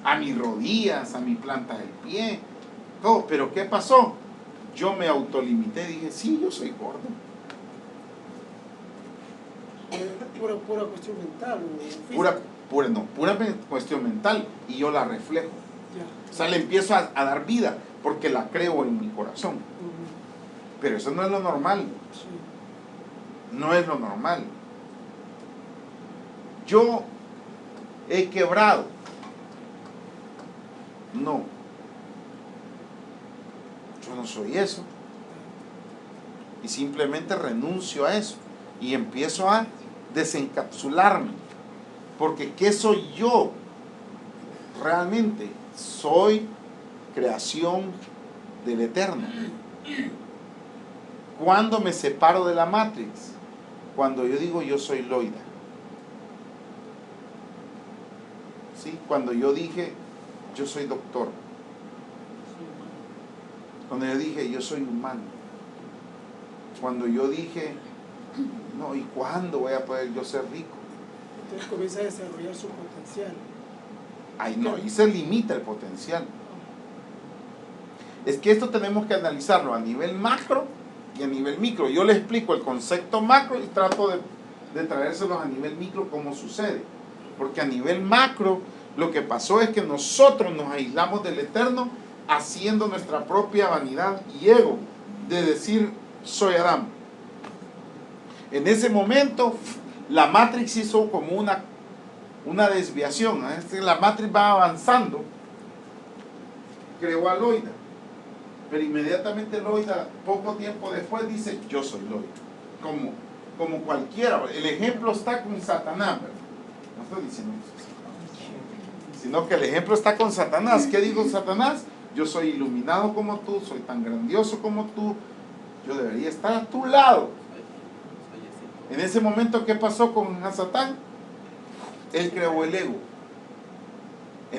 A mis rodillas, a mi planta del pie, todo. Pero ¿qué pasó? Yo me autolimité, dije, sí, yo soy gordo. Pura cuestión mental. ¿O Pura cuestión mental, y yo la reflejo. ya. O sea, le empiezo a dar vida, porque la creo en mi corazón. Pero eso no es lo normal. Sí. No es lo normal. Yo he quebrado. No. Yo no soy eso. Y simplemente renuncio a eso. Y empiezo a desencapsularme. Porque ¿qué soy yo? Realmente soy creación del Eterno. ¿Cuándo me separo de la Matrix? Cuando yo digo yo soy Loida. ¿Sí? Cuando yo dije yo soy doctor. Cuando yo dije yo soy humano. Cuando yo dije no, ¿y cuándo voy a poder yo ser rico? Entonces comienza a desarrollar su potencial. Ay, no, y se limita el potencial. Es que esto tenemos que analizarlo a nivel macro y a nivel micro. Yo le explico el concepto macro y trato de traérselos a nivel micro cómo sucede. Porque a nivel macro lo que pasó es que nosotros nos aislamos del Eterno haciendo nuestra propia vanidad y ego de decir soy Adán. En ese momento la Matrix hizo como una desviación. La Matrix va avanzando, creó a Loida, pero inmediatamente Loida, poco tiempo después, dice yo soy Loida, como cualquiera. El ejemplo está con Satanás, ¿verdad? No estoy diciendo eso, sino que el ejemplo está con Satanás. ¿Qué dijo Satanás? Yo soy iluminado como tú, soy tan grandioso como tú, yo debería estar a tu lado. En ese momento, ¿qué pasó con Satán? Él creó el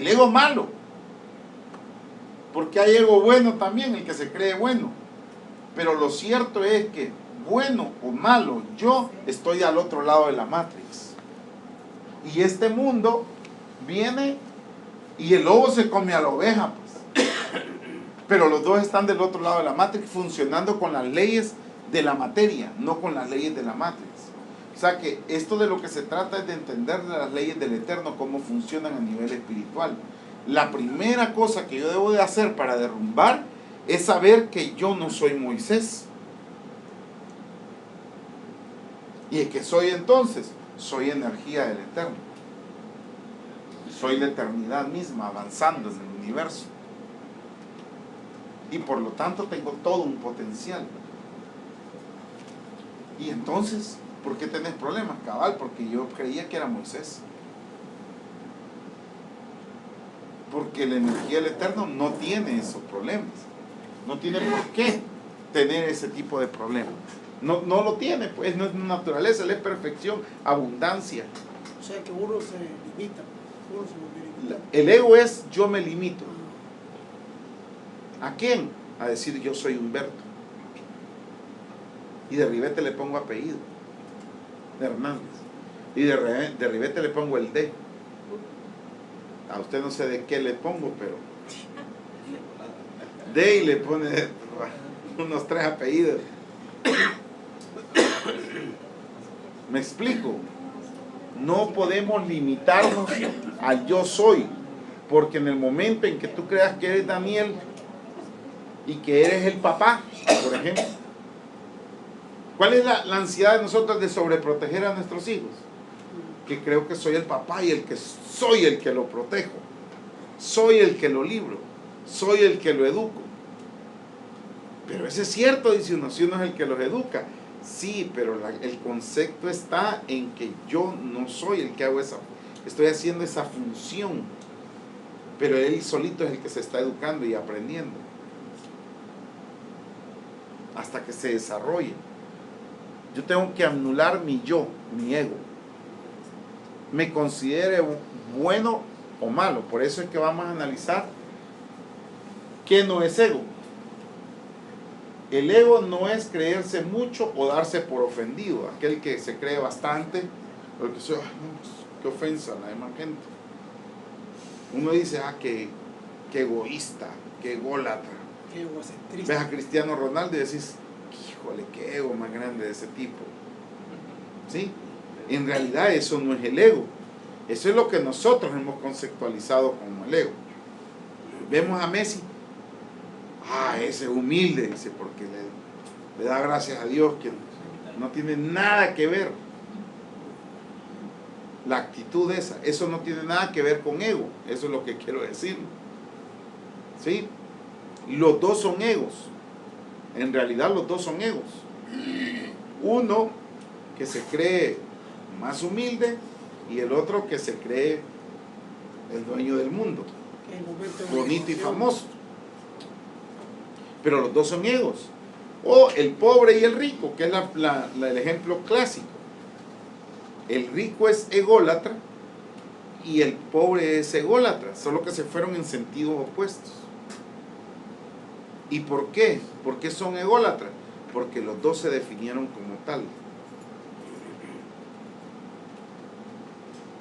ego malo, porque hay ego bueno también, el que se cree bueno. Pero lo cierto es que bueno o malo, yo estoy al otro lado de la Matrix, y este mundo viene y el lobo se come a la oveja, pues. Pero los dos están del otro lado de la Matrix, funcionando con las leyes de la materia, no con las leyes de la Matrix. O sea que esto de lo que se trata es de entender las leyes del Eterno, cómo funcionan a nivel espiritual. La primera cosa que yo debo de hacer para derrumbar es saber que yo no soy Moisés. ¿Y el que soy entonces? Soy energía del Eterno. Soy la eternidad misma avanzando en el universo. Y por lo tanto tengo todo un potencial. Y entonces, ¿por qué tenés problemas, cabal? Porque yo creía que era Moisés. Porque la energía del Eterno no tiene esos problemas. No tiene por qué tener ese tipo de problemas. No lo tiene, pues no es naturaleza, él es perfección, abundancia. O sea que uno se limita. Uno se limita. El ego es yo me limito. ¿A quién? A decir yo soy Humberto. Y de ribete le pongo apellido. De Hernández. Y de ribete le pongo el D. A usted no sé de qué le pongo, pero D y le pone unos 3 apellidos. ¿Me explico? No podemos limitarnos al yo soy, porque en el momento en que tú creas que eres Daniel y que eres el papá, por ejemplo, ¿cuál es la ansiedad de nosotros de sobreproteger a nuestros hijos? Que creo que soy el papá y soy el que lo protejo, soy el que lo libro, soy el que lo educo. Pero eso es cierto, dice uno, si uno es el que los educa. Sí, pero el concepto está en que yo no soy el que hago estoy haciendo esa función. pero él solito es el que se está educando y aprendiendo hasta que se desarrolle. Yo tengo que anular mi yo, mi ego, me considere bueno o malo. Por eso es que vamos a analizar qué no es ego. El ego no es creerse mucho o darse por ofendido, aquel que se cree bastante, porque dice, "Ay, no, qué ofensa a la demás gente". Uno dice, qué egoísta, qué ególatra. Qué egocentrista. Ves a Cristiano Ronaldo y decís, híjole, qué ego más grande de ese tipo. ¿Sí? En realidad eso no es el ego. Eso es lo que nosotros hemos conceptualizado como el ego. Vemos a Messi, ese es humilde, dice, porque le da gracias a Dios, que no tiene nada que ver. La actitud esa, eso no tiene nada que ver con ego, eso es lo que quiero decir. ¿Sí? Los dos son egos, en realidad los dos son egos. Uno que se cree más humilde y el otro que se cree el dueño del mundo, bonito y famoso. Pero los dos son egos. O el pobre y el rico, que es el ejemplo clásico. El rico es ególatra y el pobre es ególatra, solo que se fueron en sentidos opuestos. ¿Y por qué? ¿Por qué son ególatras? Porque los dos se definieron como tal.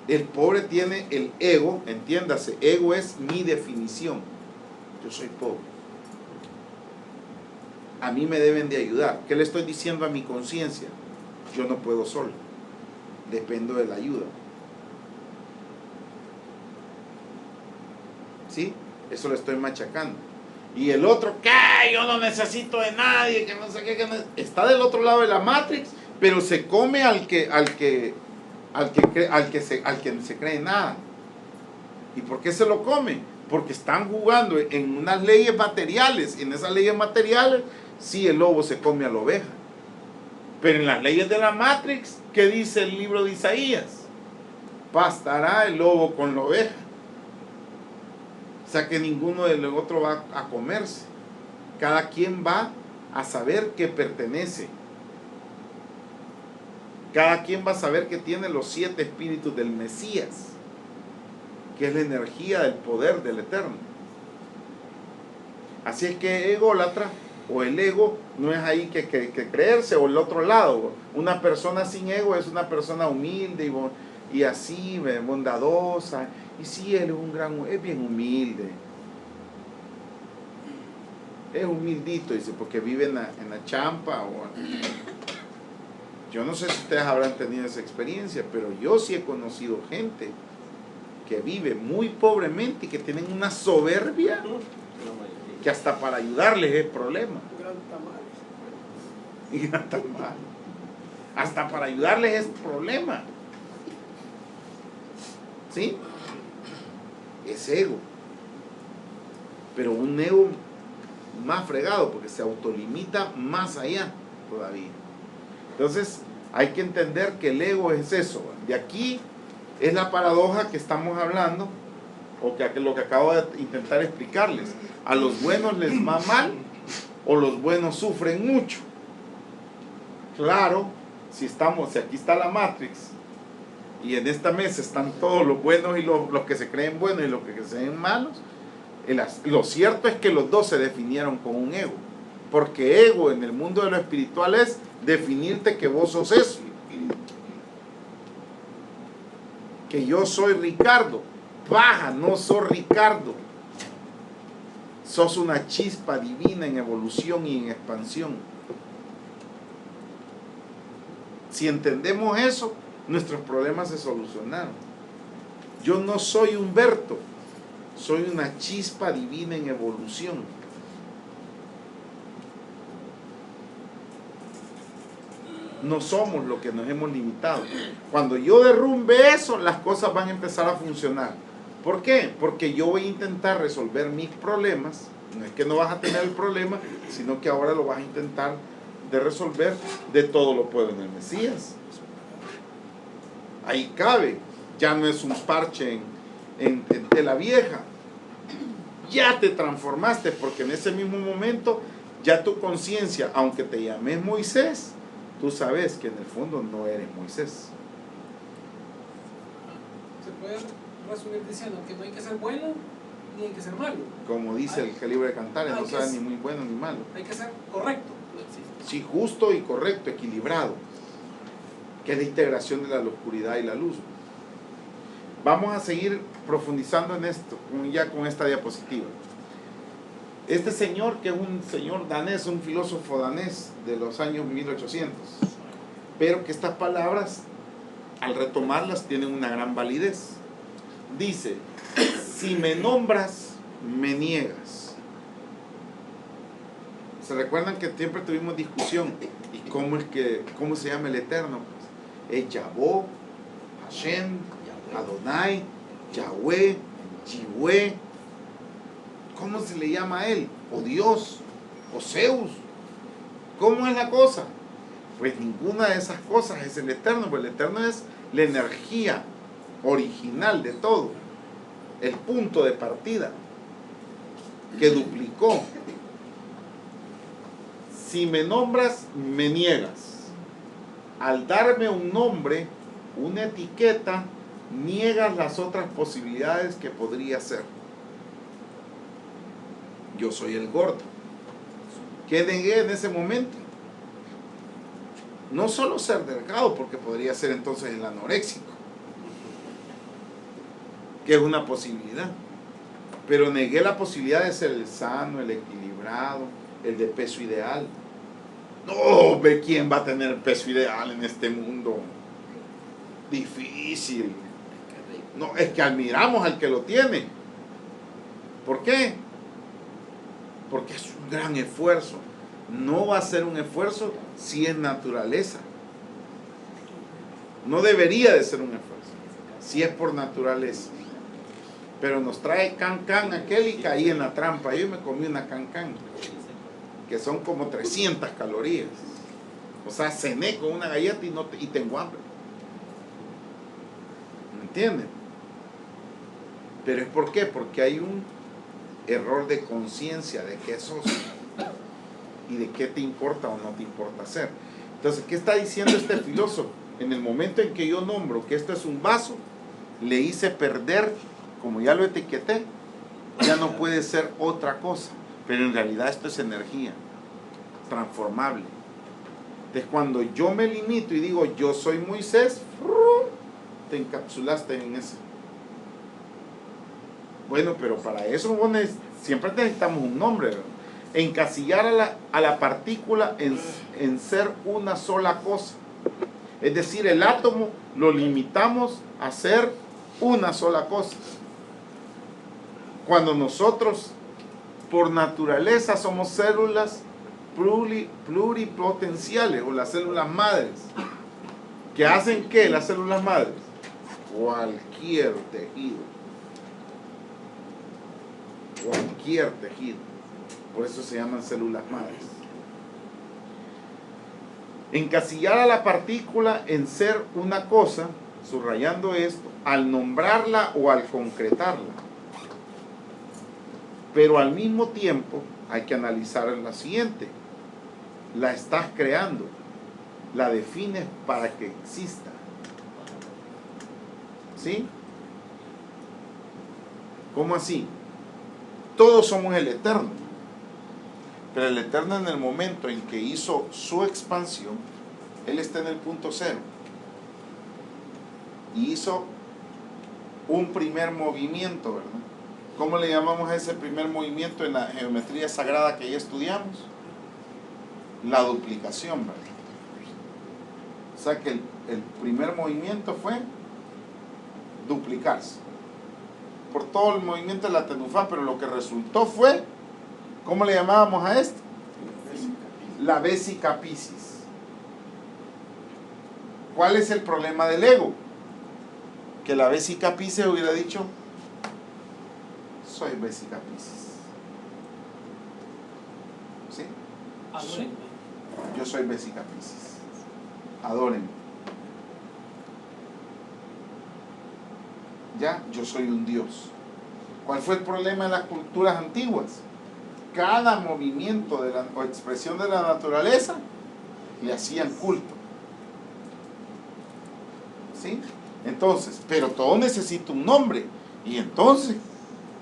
El pobre tiene el ego, entiéndase, ego es mi definición. Yo soy pobre. A mí me deben de ayudar. ¿Qué le estoy diciendo a mi conciencia? Yo no puedo solo. Dependo de la ayuda. ¿Sí? Eso lo estoy machacando. Y el otro, ¿qué? Yo no necesito de nadie, que no sé qué, está del otro lado de la Matrix, pero se come al que se cree nada. ¿Y por qué se lo come? Porque están jugando en unas leyes materiales. En esas leyes materiales, sí, el lobo se come a la oveja. Pero en las leyes de la Matrix, ¿qué dice el libro de Isaías? Pastará el lobo con la oveja. O sea que ninguno del otro va a comerse. Cada quien va a saber que pertenece. Cada quien va a saber que tiene los 7 espíritus del Mesías, que es la energía del poder del Eterno. Así es que ególatra o el ego no es ahí que creerse, o el otro lado. Una persona sin ego es una persona humilde y así, bondadosa. Y sí, él es bien humilde. Es humildito, dice, porque vive en la champa. Yo no sé si ustedes habrán tenido esa experiencia, pero yo sí he conocido gente que vive muy pobremente y que tienen una soberbia que hasta para ayudarles es problema. Y gran tamal. Hasta para ayudarles es problema. ¿Sí? Es ego. Pero un ego más fregado, porque se autolimita más allá todavía. Entonces hay que entender que el ego es eso. De aquí es la paradoja que estamos hablando, o que lo que acabo de intentar explicarles. A los buenos les va mal, o los buenos sufren mucho. Claro, si aquí está la Matrix, y en esta mesa están todos los buenos y los que se creen buenos y los que se creen malos, lo cierto es que los dos se definieron con un ego. Porque ego en el mundo de lo espiritual es definirte que vos sos eso. Que yo soy Ricardo. Baja, no sos Ricardo. Sos una chispa divina en evolución y en expansión. Si entendemos eso, nuestros problemas se solucionaron. Yo no soy Humberto, soy una chispa divina en evolución. No somos lo que nos hemos limitado. Cuando yo derrumbe eso, las cosas van a empezar a funcionar. ¿Por qué? Porque yo voy a intentar resolver mis problemas. No es que no vas a tener el problema, sino que ahora lo vas a intentar de resolver. De todo lo puedo en el Mesías. Ahí cabe. Ya no es un parche en tela vieja. ya te transformaste, porque en ese mismo momento ya tu conciencia, aunque te llames Moisés, tú sabes que en el fondo no eres Moisés. Se puede resumir diciendo que no hay que ser bueno ni hay que ser malo. Como dice el libro de Cantares, no sabes ni muy bueno ni malo. Hay que ser correcto. Sí, justo y correcto, equilibrado, que es la integración de la oscuridad y la luz. Vamos a seguir profundizando en esto, ya con esta diapositiva. Este señor, que es un señor danés, un filósofo danés de los años 1800, pero que estas palabras, al retomarlas, tienen una gran validez. Dice, si me nombras, me niegas. ¿Se recuerdan que siempre tuvimos discusión? ¿Y cómo se llama el Eterno? Pues, es Yahweh, Hashem, Adonai, Yahweh, Yihweh. ¿Cómo se le llama a él? O Dios, o Zeus. ¿Cómo es la cosa? Pues ninguna de esas cosas es el Eterno, porque el Eterno es la energía original de todo, el punto de partida que duplicó. Si me nombras, me niegas. Al darme un nombre, una etiqueta, niegas las otras posibilidades que podría ser. Yo soy el gordo. ¿Qué negué en ese momento? No solo ser delgado, porque podría ser entonces el anoréxico, que es una posibilidad. Pero negué la posibilidad de ser el sano, el equilibrado, el de peso ideal. No, ve quién va a tener peso ideal en este mundo. Difícil. No, es que admiramos al que lo tiene. ¿Por qué? Porque es un gran esfuerzo. No va a ser un esfuerzo si es naturaleza. No debería de ser un esfuerzo si es por naturaleza. Pero nos trae can aquel y caí en la trampa. Yo me comí una can, que son como 300 calorías. O sea, cené con una galleta y tengo hambre. ¿Me entienden? Pero es ¿por qué? Porque hay un error de conciencia de qué sos y de qué te importa o no te importa hacer. Entonces, ¿qué está diciendo este filósofo? En el momento en que yo nombro que esto es un vaso, le hice perder, como ya lo etiqueté, ya no puede ser otra cosa, pero en realidad esto es energía transformable. Entonces, cuando yo me limito y digo yo soy Moisés, te encapsulaste en ese. Bueno, pero para eso siempre necesitamos un nombre, ¿verdad? Encasillar a la partícula en ser una sola cosa. Es decir, el átomo lo limitamos a ser una sola cosa. Cuando nosotros, por naturaleza, somos células pluripotenciales, o las células madres. ¿Que hacen qué las células madres? Cualquier tejido. Cualquier tejido. Por eso se llaman células madres. Encasillar a la partícula en ser una cosa, subrayando esto, al nombrarla o al concretarla. Pero al mismo tiempo hay que analizar la siguiente. La estás creando, la defines para que exista. ¿Sí? ¿Cómo así? Todos somos el Eterno. Pero el Eterno, en el momento en que hizo su expansión, Él está en el punto cero. Y hizo un primer movimiento, ¿verdad? ¿Cómo le llamamos a ese primer movimiento en la geometría sagrada que ya estudiamos? La duplicación, ¿verdad? O sea que el primer movimiento fue duplicarse. Por todo el movimiento de la Tenufá, pero lo que resultó fue, ¿cómo le llamábamos a esto? La Vesica Piscis. ¿Cuál es el problema del ego? Que la Vesica Piscis hubiera dicho, soy Vesica Piscis. ¿Sí? Adórenme. Yo soy Vesica Piscis. Adórenme. Ya, yo soy un Dios. ¿Cuál fue el problema de las culturas antiguas? Cada movimiento o expresión de la naturaleza le hacían culto. ¿Sí? Entonces, pero todo necesita un nombre. Y entonces,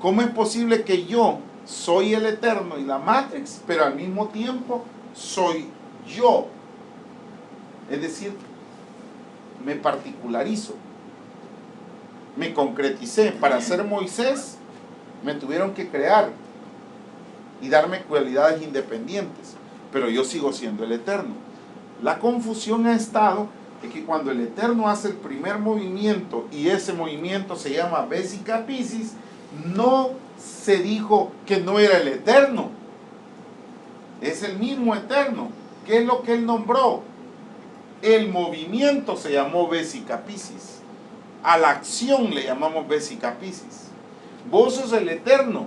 ¿cómo es posible que yo soy el Eterno y la Matrix, pero al mismo tiempo soy yo? Es decir, me particularizo, me concreticé. Para ser Moisés, me tuvieron que crear y darme cualidades independientes, pero yo sigo siendo el Eterno. La confusión ha estado en que cuando el Eterno hace el primer movimiento y ese movimiento se llama Vesica Piscis, no se dijo que no era el Eterno, es el mismo Eterno. ¿Qué es lo que él nombró? El movimiento se llamó Vesica Piscis, a la acción le llamamos Vesica Piscis. Vos sos el Eterno,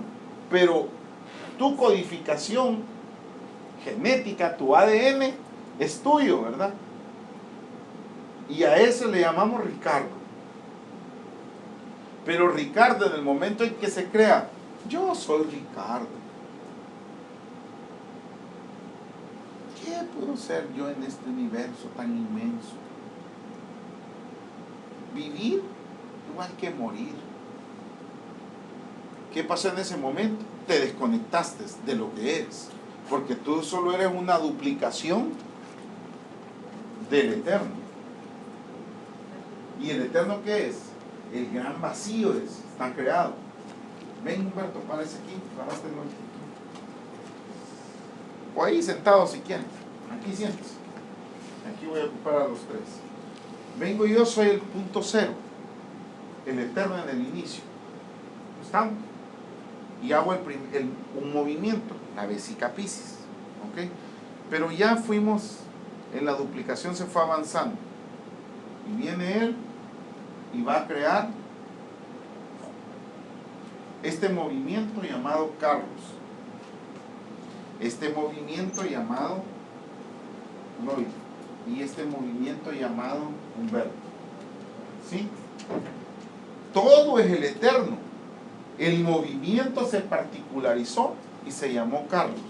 pero tu codificación genética, tu ADN, es tuyo, ¿verdad? Y a eso le llamamos Ricardo. Pero Ricardo, en el momento en que se crea, yo soy Ricardo. ¿Qué puedo ser yo en este universo tan inmenso? Vivir igual que morir. ¿Qué pasó en ese momento? Te desconectaste de lo que eres, porque tú solo eres una duplicación del Eterno. ¿Y el Eterno qué es? El gran vacío está creado. Ven, Humberto, párese aquí, parástelo aquí. O ahí sentado si quieren. Aquí siéntese. Aquí voy a ocupar a los tres. Vengo yo, soy el punto cero, el Eterno en el inicio. ¿Estamos? Y hago un movimiento, la Vesica Piscis. ¿Ok? Pero ya fuimos, en la duplicación se fue avanzando. Y viene él y va a crear este movimiento llamado Carlos, este movimiento llamado Lloyd y este movimiento llamado Humberto. ¿Sí? Todo es el Eterno. El movimiento se particularizó y se llamó Carlos.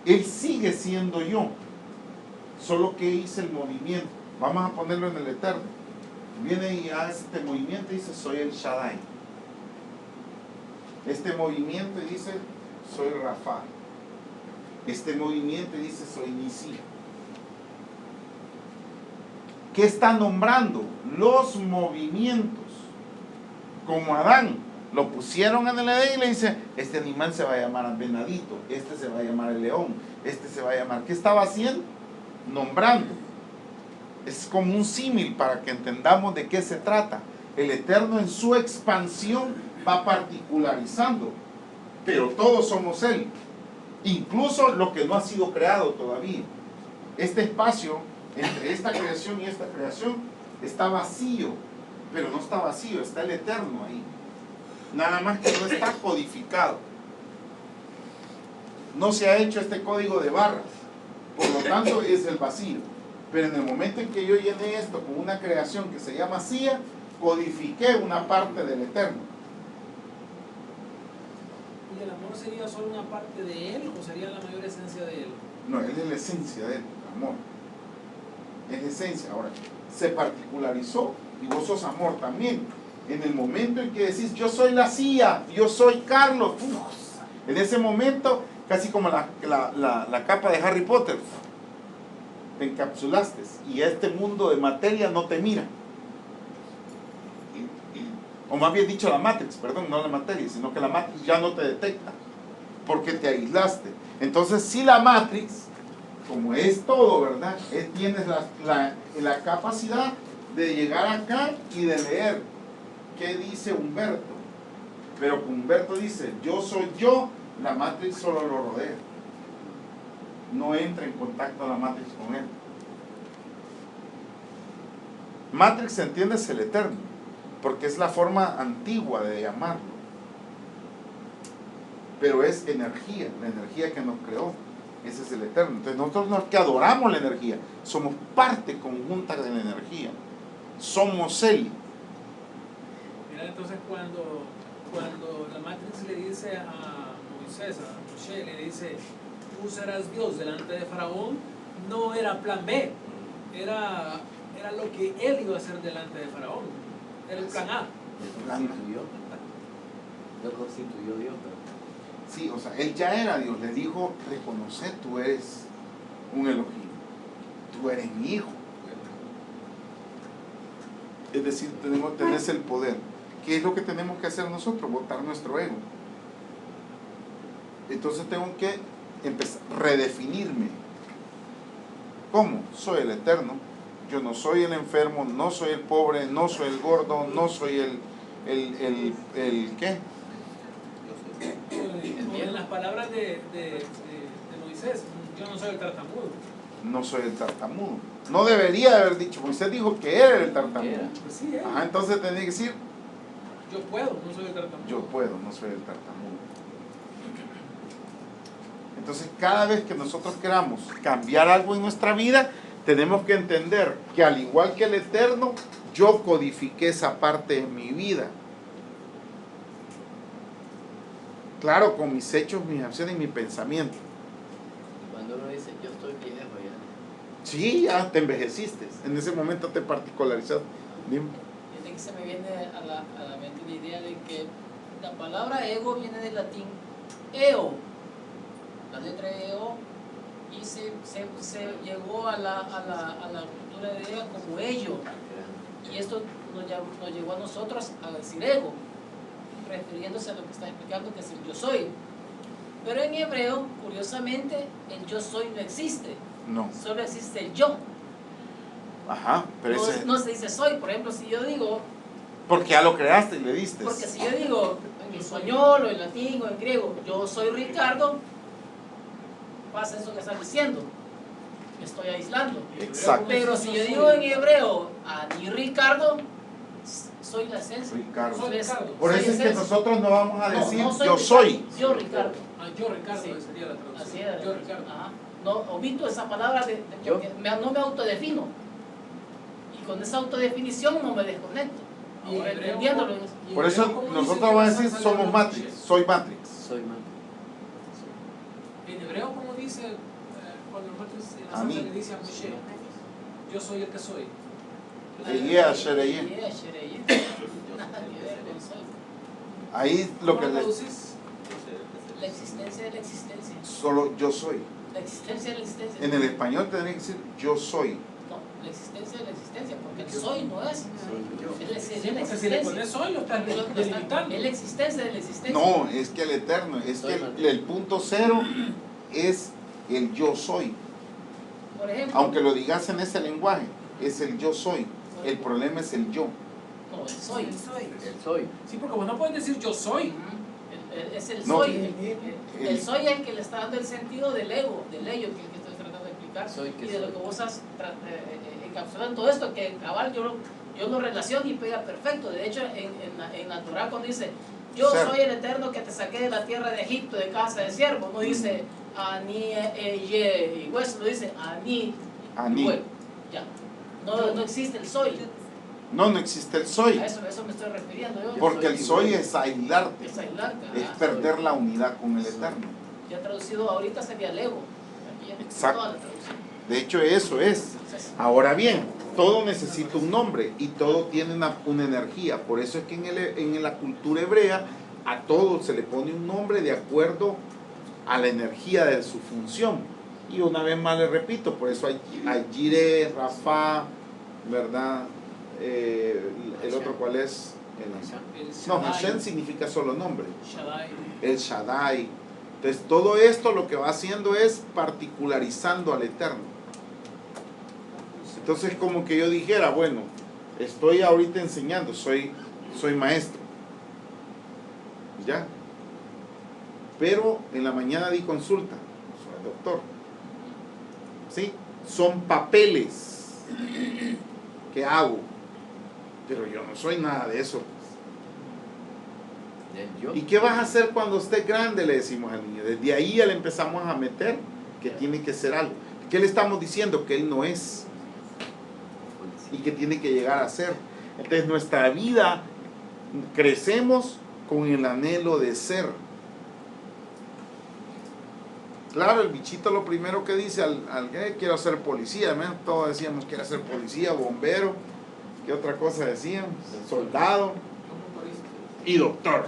Él sigue siendo yo, solo que hice el movimiento. Vamos a ponerlo en el Eterno. Viene y hace este movimiento y dice soy el Shaddai. Este movimiento y dice soy Rafa. Este movimiento y dice soy Nisi. ¿Qué está nombrando? Los movimientos. Como Adán lo pusieron en el Edén y le dice, este animal se va a llamar venadito, este se va a llamar el león, este se va a llamar. ¿Qué estaba haciendo? Nombrando. Es como un símil para que entendamos de qué se trata. El Eterno en su expansión va particularizando, pero todos somos Él, incluso lo que no ha sido creado todavía. Este espacio entre esta creación y esta creación está vacío, pero no está vacío, está el Eterno ahí. Nada más que no está codificado. No se ha hecho este código de barras, por lo tanto es el vacío. Pero en el momento en que yo llené esto con una creación que se llama Sia, codifiqué una parte del Eterno. ¿Y el amor sería solo una parte de él o sería la mayor esencia de él? No, él es la esencia del amor. Es la esencia. Ahora, se particularizó y vos sos amor también. En el momento en que decís, yo soy la Sia, yo soy Carlos, en ese momento, casi como la capa de Harry Potter, te encapsulaste y este mundo de materia no te mira. O más bien dicho la Matrix, perdón, no la materia, sino que la Matrix ya no te detecta porque te aislaste. Entonces si la Matrix, como es todo, ¿verdad? Tienes la capacidad de llegar acá y de leer qué dice Humberto. Pero Humberto dice, yo soy yo, la Matrix solo lo rodea. No entra en contacto la Matrix con él. Matrix, se entiende, es el Eterno, porque es la forma antigua de llamarlo. Pero es energía, la energía que nos creó. Ese es el Eterno. Entonces nosotros no es que adoramos la energía, somos parte conjunta de la energía. Somos Él. Mira, entonces cuando cuando la Matrix le dice a Moisés, a Moshe, le dice, tú serás Dios delante de Faraón, no era plan B, era lo que él iba a hacer delante de Faraón, era el plan A. Lo constituyó Dios. Sí, o sea, él ya era Dios, le dijo, reconoce, tú eres un Elohim, tú eres mi hijo. Es decir, tenés el poder. ¿Qué es lo que tenemos que hacer nosotros? Botar nuestro ego. Entonces tengo que empezar a redefinirme. ¿Cómo? Soy el eterno. Yo no soy el enfermo, no soy el pobre, no soy el gordo, no soy el ¿qué? En las palabras de Moisés, yo no soy el tartamudo. No soy el tartamudo. No debería de haber dicho. Moisés dijo que él era el tartamudo. Pues sí, él. Ajá, entonces tenía que decir, Yo puedo, no soy el tartamudo. yo puedo, no soy el tartamudo. Entonces, cada vez que nosotros queramos cambiar algo en nuestra vida, tenemos que entender que al igual que el Eterno, yo codifiqué esa parte de mi vida. Claro, con mis hechos, mis acciones y mi pensamiento. Cuando uno dice, yo estoy viejo ya. Sí, ya te envejeciste. En ese momento te particularizaste. Dime. Fíjate que se me viene a la mente la idea de que la palabra ego viene del latín eo, la letra eo, y se llegó a la cultura griega como ello, y esto nos llevó a nosotros a decir ego, refiriéndose a lo que está explicando, que es el yo soy. Pero en hebreo, curiosamente, el yo soy no existe, No. solo existe el yo. Ajá, pero No, ese... no se dice soy. Por ejemplo, si yo digo, Porque ya lo creaste y le diste. porque si yo digo en español o en latín o en griego, yo soy Ricardo, pasa eso que estás diciendo, me estoy aislando. Exacto. Pero si yo digo en hebreo, Ani Ricardo, soy la esencia. Ricardo. Soy Ricardo. Por Soy eso es que esencia. nosotros no vamos a No, decir no yo Ricardo, soy. Yo Ricardo. Ah, yo Ricardo, Sí. sería la traducción. Así era. Yo Ricardo. Ajá. No, omito esa palabra porque no me autodefino. Y con esa autodefinición no me desconecto. Y Ahora hebreo, entendiéndolo. y Por hebreo, eso ¿cómo nosotros dice que vamos a vas decir salir somos de Matrix. Moshe? Soy Matrix. Soy man. En hebreo, ¿cómo dice cuando Matrix en la A mí. salsa le dice a Moshe, yo soy el que soy? Eyé, asher, eyé. Eyé, asher, eyé. Nada que ver con soy. Ahí lo ¿Cómo que lo le... traducís? La existencia de la existencia. Solo yo soy. La existencia de la existencia. En el español tendría que decir yo soy. No, la existencia de la existencia, porque el soy no es. Soy yo. Es la Sí, existencia. porque si le pones soy, lo estás delimitando. Es la existencia de la existencia. No, es que el eterno, es que el punto cero es el yo soy. Por ejemplo, Aunque lo digas en ese lenguaje, es el yo soy. El problema es el yo. no, el soy. El soy. Sí, porque vos no puedes decir yo soy. Es el No. soy. El soy es el que le está dando el sentido del ego, del ello que estoy tratando de explicar. Soy que Y de lo soy. que vos estás encapsulando todo esto, que cabal yo lo relaciono y pega perfecto. De hecho, en la Torah cuando dice, yo Ser. soy el eterno que te saqué de la tierra de Egipto, de casa de siervo, no dice Ani, Ye, y hueso, lo dice Ani, Ani. y huevo. Ya. No existe el soy. No existe el soy. A eso me estoy refiriendo yo. Porque el soy es aislarte. Es aislarte. Es ajá. perder la unidad con el eterno. Ya traducido ahorita sería el ego. Aquí ya Exacto. toda la traducción. De hecho, eso es. Entonces, Ahora bien, todo necesita un nombre y todo tiene una energía. Por eso es que en la cultura hebrea a todo se le pone un nombre de acuerdo a la energía de su función. Y una vez más le repito, por eso hay Jireh, Rafa, ¿verdad? El otro cuál es? No, Hashem significa solo nombre. Shaddai. El Shaddai. Entonces todo esto lo que va haciendo es particularizando al Eterno. Entonces como que yo dijera, bueno, estoy ahorita enseñando, soy maestro. ¿Ya? Pero en la mañana di consulta, soy doctor. ¿Sí? Son papeles que hago. Pero yo no soy nada de eso. Del yo. ¿Y qué vas a hacer cuando estés grande? Le decimos al niño. Desde ahí ya le empezamos a meter que tiene que ser algo. ¿Qué le estamos diciendo? Que él no es. Y que tiene que llegar a ser. Entonces nuestra vida, crecemos con el anhelo de ser. Claro, el bichito lo primero que dice al que quiero ser policía, ¿no? Todos decíamos quiero ser policía, bombero, ¿qué otra cosa decíamos? Soldado y doctor.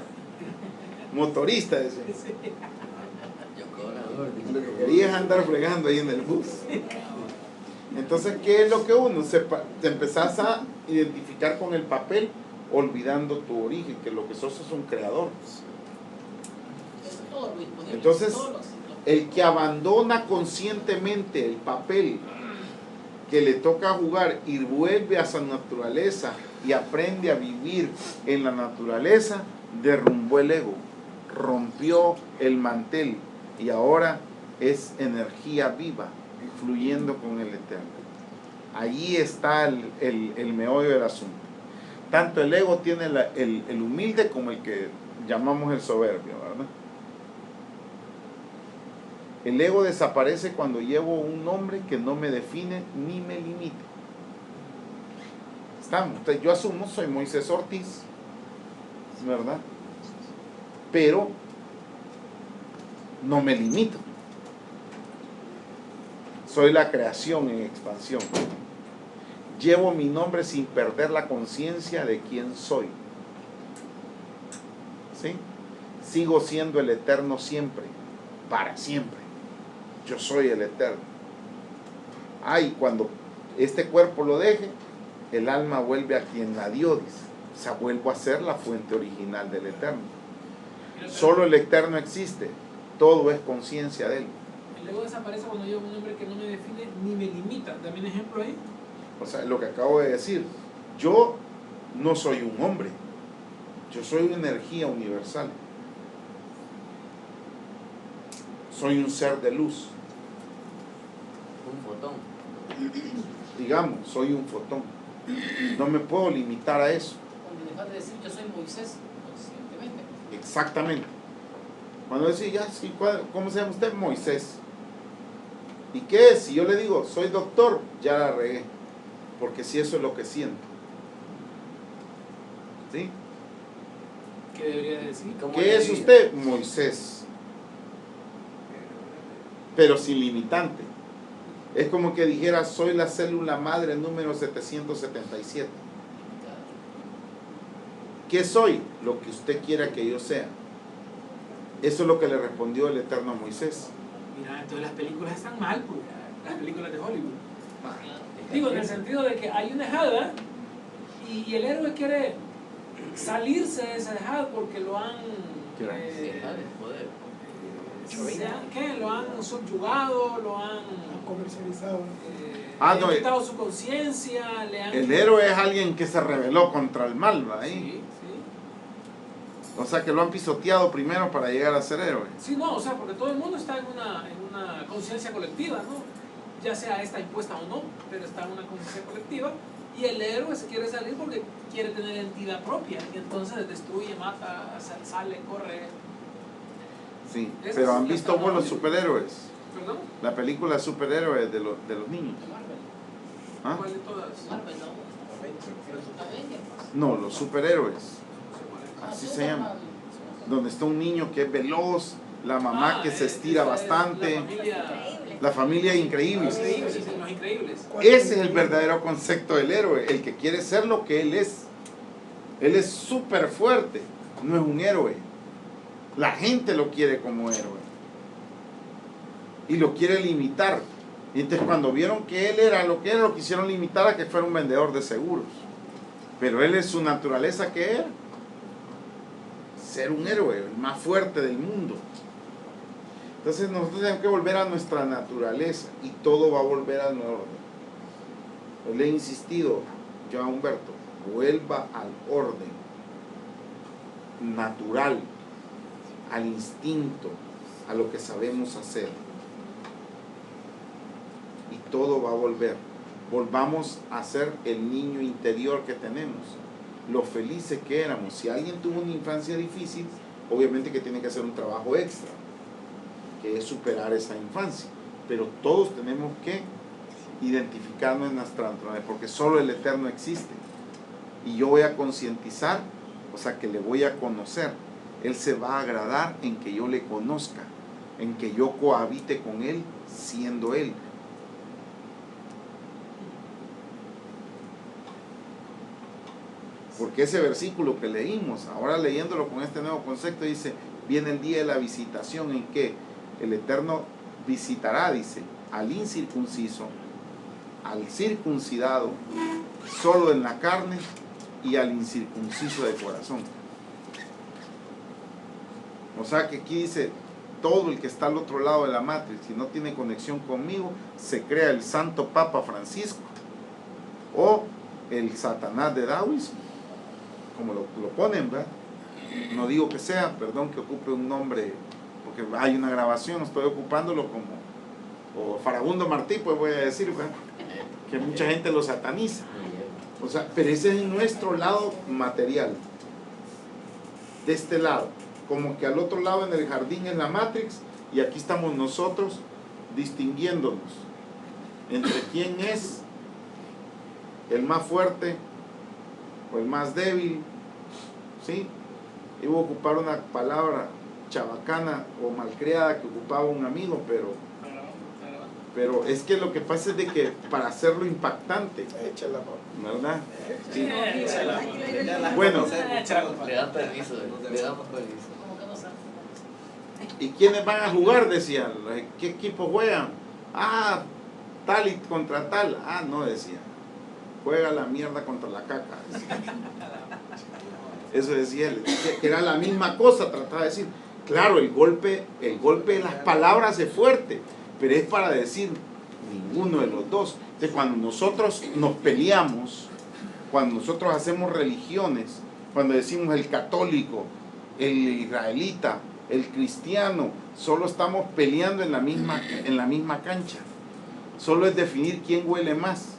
Motorista, decía. Lo que quería es andar fregando ahí en el bus. Entonces, ¿qué es lo que uno? Te empezás a identificar con el papel, olvidando tu origen, que lo que sos es un creador. Entonces, el que abandona conscientemente el papel que le toca jugar y vuelve a su naturaleza y aprende a vivir en la naturaleza, derrumbó el ego, rompió el mantel y ahora es energía viva, fluyendo con el Eterno. Allí está el meollo del asunto. Tanto el ego tiene el humilde como el que llamamos el soberbio, ¿verdad? El ego desaparece cuando llevo un nombre que no me define ni me limita. Estamos. Entonces, yo asumo, soy Moisés Ortiz, ¿verdad? Pero no me limito. Soy la creación en expansión. Llevo mi nombre sin perder la conciencia de quién soy. ¿Sí? Sigo siendo el eterno siempre, para siempre. Yo soy el eterno. Y cuando este cuerpo lo deje, el alma vuelve a quien la dio, dice. O sea, vuelvo a ser la fuente original del eterno. Solo el eterno existe. Todo es conciencia de él. El ego desaparece cuando llevo un nombre que no me define ni me limita. ¿También ejemplo ahí? O sea, lo que acabo de decir. Yo no soy un hombre. Yo soy una energía universal. Soy un ser de luz. Un fotón. Digamos, soy un fotón. No me puedo limitar a eso. Cuando dejas de decir yo soy Moisés, conscientemente. Exactamente. Cuando decís, ya, sí, ¿cómo se llama usted? Moisés. ¿Y qué es? Si yo le digo, soy doctor, ya la regué. Porque si eso es lo que siento. ¿Sí? ¿Qué debería decir? ¿Qué es usted? Moisés. Pero sin limitante. Es como que dijera, soy la célula madre número 777. ¿Qué soy? Lo que usted quiera que yo sea. Eso es lo que le respondió el Eterno a Moisés. Mira, entonces las películas están mal, pues, las películas de Hollywood. Digo, en el sentido de que hay una dejada y el héroe quiere salirse de esa dejada porque lo han... ¿Qué? Lo han subyugado, lo han comercializado. le han quitado su conciencia, le han... El héroe es alguien que se rebeló contra el mal, ¿verdad? Sí, sí. O sea que lo han pisoteado primero para llegar a ser héroe. Sí, no, o sea, porque todo el mundo está en una conciencia colectiva, ¿no? Ya sea esta impuesta o no, pero está en una conciencia colectiva. Y el héroe se quiere salir porque quiere tener entidad propia. Y entonces destruye, mata, sale, corre. Sí, Esa pero es han la visto trama. vos los superhéroes. ¿Perdón? La película de superhéroes de los niños. Marvel. ¿Ah? ¿Cuál de todas? Marvel, no. Avengers. No, los superhéroes. Ah, Así se Superman. llama. Donde está un niño que es veloz, la mamá que se estira bastante, la familia increíble. Los increíbles. Ese es el verdadero concepto del héroe, el que quiere ser lo que él es. Él es súper fuerte, no es un héroe. La gente lo quiere como héroe. Y lo quiere limitar. Y entonces cuando vieron que él era lo que era, lo quisieron limitar a que fuera un vendedor de seguros. Pero él es su naturaleza que era. Ser un héroe, el más fuerte del mundo. Entonces nosotros tenemos que volver a nuestra naturaleza y todo va a volver al orden. Pues le he insistido yo a Humberto, vuelva al orden natural, al instinto, a lo que sabemos hacer. Y todo va a volver. Volvamos a ser el niño interior que tenemos, lo felices que éramos. Si alguien tuvo una infancia difícil, obviamente que tiene que hacer un trabajo extra, que es superar esa infancia. Pero todos tenemos que identificarnos en nuestra naturaleza, porque solo el Eterno existe. Y yo voy a concientizar, o sea que le voy a conocer. Él se va a agradar en que yo le conozca, en que yo cohabite con Él siendo Él. Porque ese versículo que leímos, ahora leyéndolo con este nuevo concepto, dice, viene el día de la visitación en que el Eterno visitará, dice, al incircunciso, al circuncidado, solo en la carne, y al incircunciso de corazón. O sea que aquí dice, todo el que está al otro lado de la matriz, si no tiene conexión conmigo, se crea el Santo Papa Francisco o el Satanás de Taoísmo, como lo ponen, ¿verdad? No digo que sea, perdón que ocupe un nombre, porque hay una grabación, estoy ocupándolo como, o Farabundo Martí, pues voy a decir, ¿verdad? Que mucha gente lo sataniza. O sea, pero ese es nuestro lado material. De este lado. Como que al otro lado en el jardín es la Matrix y aquí estamos nosotros distinguiéndonos entre quién es el más fuerte o el más débil, ¿sí? Iba a ocupar una palabra chabacana o malcriada que ocupaba un amigo, pero es que lo que pasa es de que para hacerlo impactante, Échala, ¿verdad? Sí. Bueno, Bueno, Le dan permiso, le damos permiso. Como que no sabe. ¿y quiénes van a jugar? Decían. ¿Qué equipo juegan? Ah, tal y contra tal. Ah, no, decían. Juega la mierda contra la caca. Decía. Eso decía él. Que era la misma cosa, trataba de decir. Claro, el golpe de las palabras es fuerte, pero es para decir ninguno de los dos. Entonces, cuando nosotros nos peleamos, cuando nosotros hacemos religiones, cuando decimos el católico, el israelita, el cristiano, solo estamos peleando en la misma cancha. Solo es definir quién huele más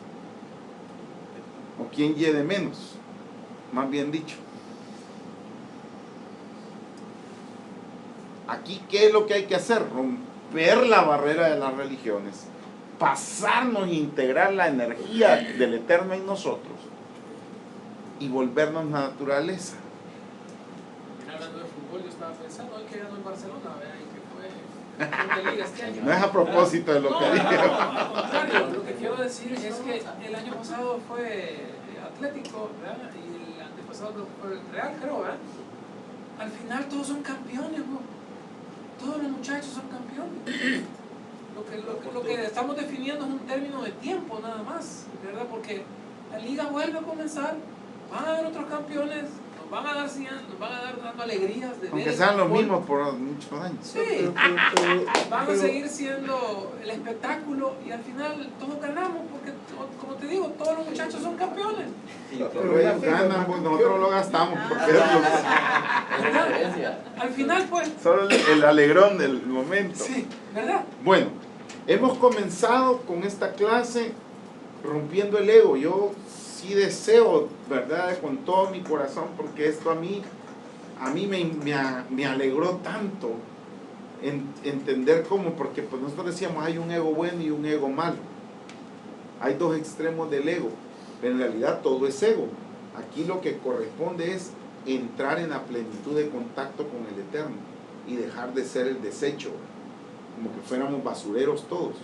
o quién hiede menos, más bien dicho. Aquí, ¿qué es lo que hay que hacer? Romper la barrera de las religiones, pasarnos e integrar la energía del Eterno en nosotros y volvernos naturaleza. hablando de fútbol, yo estaba pensando, hoy que ganó en Barcelona, ¿verdad? Y que fue de liga este año. No es a propósito de lo que dije. No, al contrario, lo que quiero decir es que el año pasado fue Atlético, ¿verdad? Y el antepasado fue el Real, creo, ¿verdad? Al final todos son campeones, ¿no? Todos los muchachos son campeones. Lo que estamos definiendo es un término de tiempo nada más, ¿verdad? Porque la liga vuelve a comenzar, van a haber otros campeones, nos van a dar dando alegrías de Aunque ver sean el los fútbol. mismos por muchos años. Sí, van a seguir siendo el espectáculo y al final todos ganamos porque, como te digo, todos los muchachos son campeones. Pero ellos ganan, pues nosotros lo gastamos. Porque Es la diferencia. Al final, pues, solo el alegrón del momento. sí, ¿verdad? Bueno, hemos comenzado con esta clase rompiendo el ego. Yo sí deseo, ¿verdad? Con todo mi corazón, porque esto a mí me alegró tanto entender cómo, porque pues nosotros decíamos hay un ego bueno y un ego malo. Hay dos extremos del ego, pero en realidad todo es ego. Aquí lo que corresponde es entrar en la plenitud de contacto con el Eterno y dejar de ser el desecho, como que fuéramos basureros todos.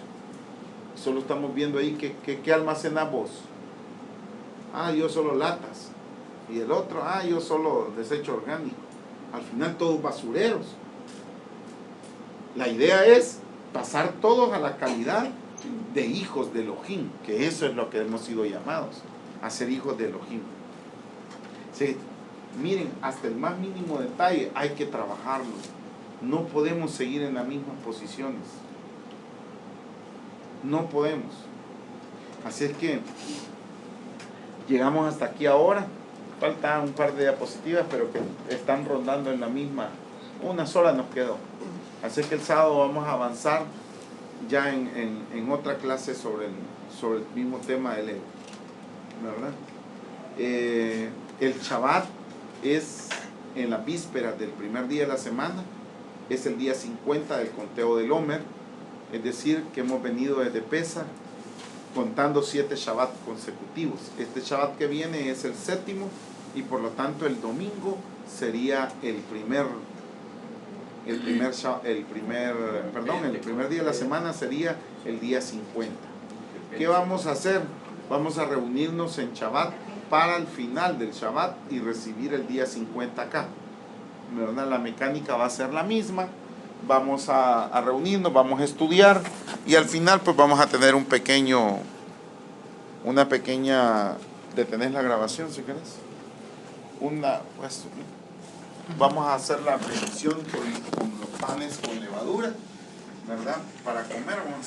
Solo estamos viendo ahí ¿qué almacenas vos? Ah, yo solo latas. Y el otro, yo solo desecho orgánico. Al final todos basureros. La idea es pasar todos a la calidad de hijos de Elohim, que eso es lo que hemos sido llamados, a ser hijos de Elohim. Sí, miren, hasta el más mínimo detalle hay que trabajarlo. No podemos seguir en las mismas posiciones. No podemos. Así es que llegamos hasta aquí ahora. Faltan un par de diapositivas, pero que están rondando en la misma. Una sola nos quedó. Así que el sábado vamos a avanzar ya en otra clase sobre el mismo tema del ego. ¿Verdad? El Shabbat es en las vísperas del primer día de la semana. Es el día 50 del conteo del Omer. Es decir, que hemos venido desde Pesa contando 7 Shabbat consecutivos. Este Shabbat que viene es el séptimo y por lo tanto el domingo sería el primer día de la semana sería el día 50. ¿Qué vamos a hacer? Vamos a reunirnos en Shabbat para el final del Shabbat y recibir el día 50 acá. ¿Verdad? La mecánica va a ser la misma. Vamos a reunirnos, vamos a estudiar y al final pues vamos a tener una pequeña, detenés la grabación si querés. Vamos a hacer la bendición con los panes con levadura, ¿verdad? Para comer.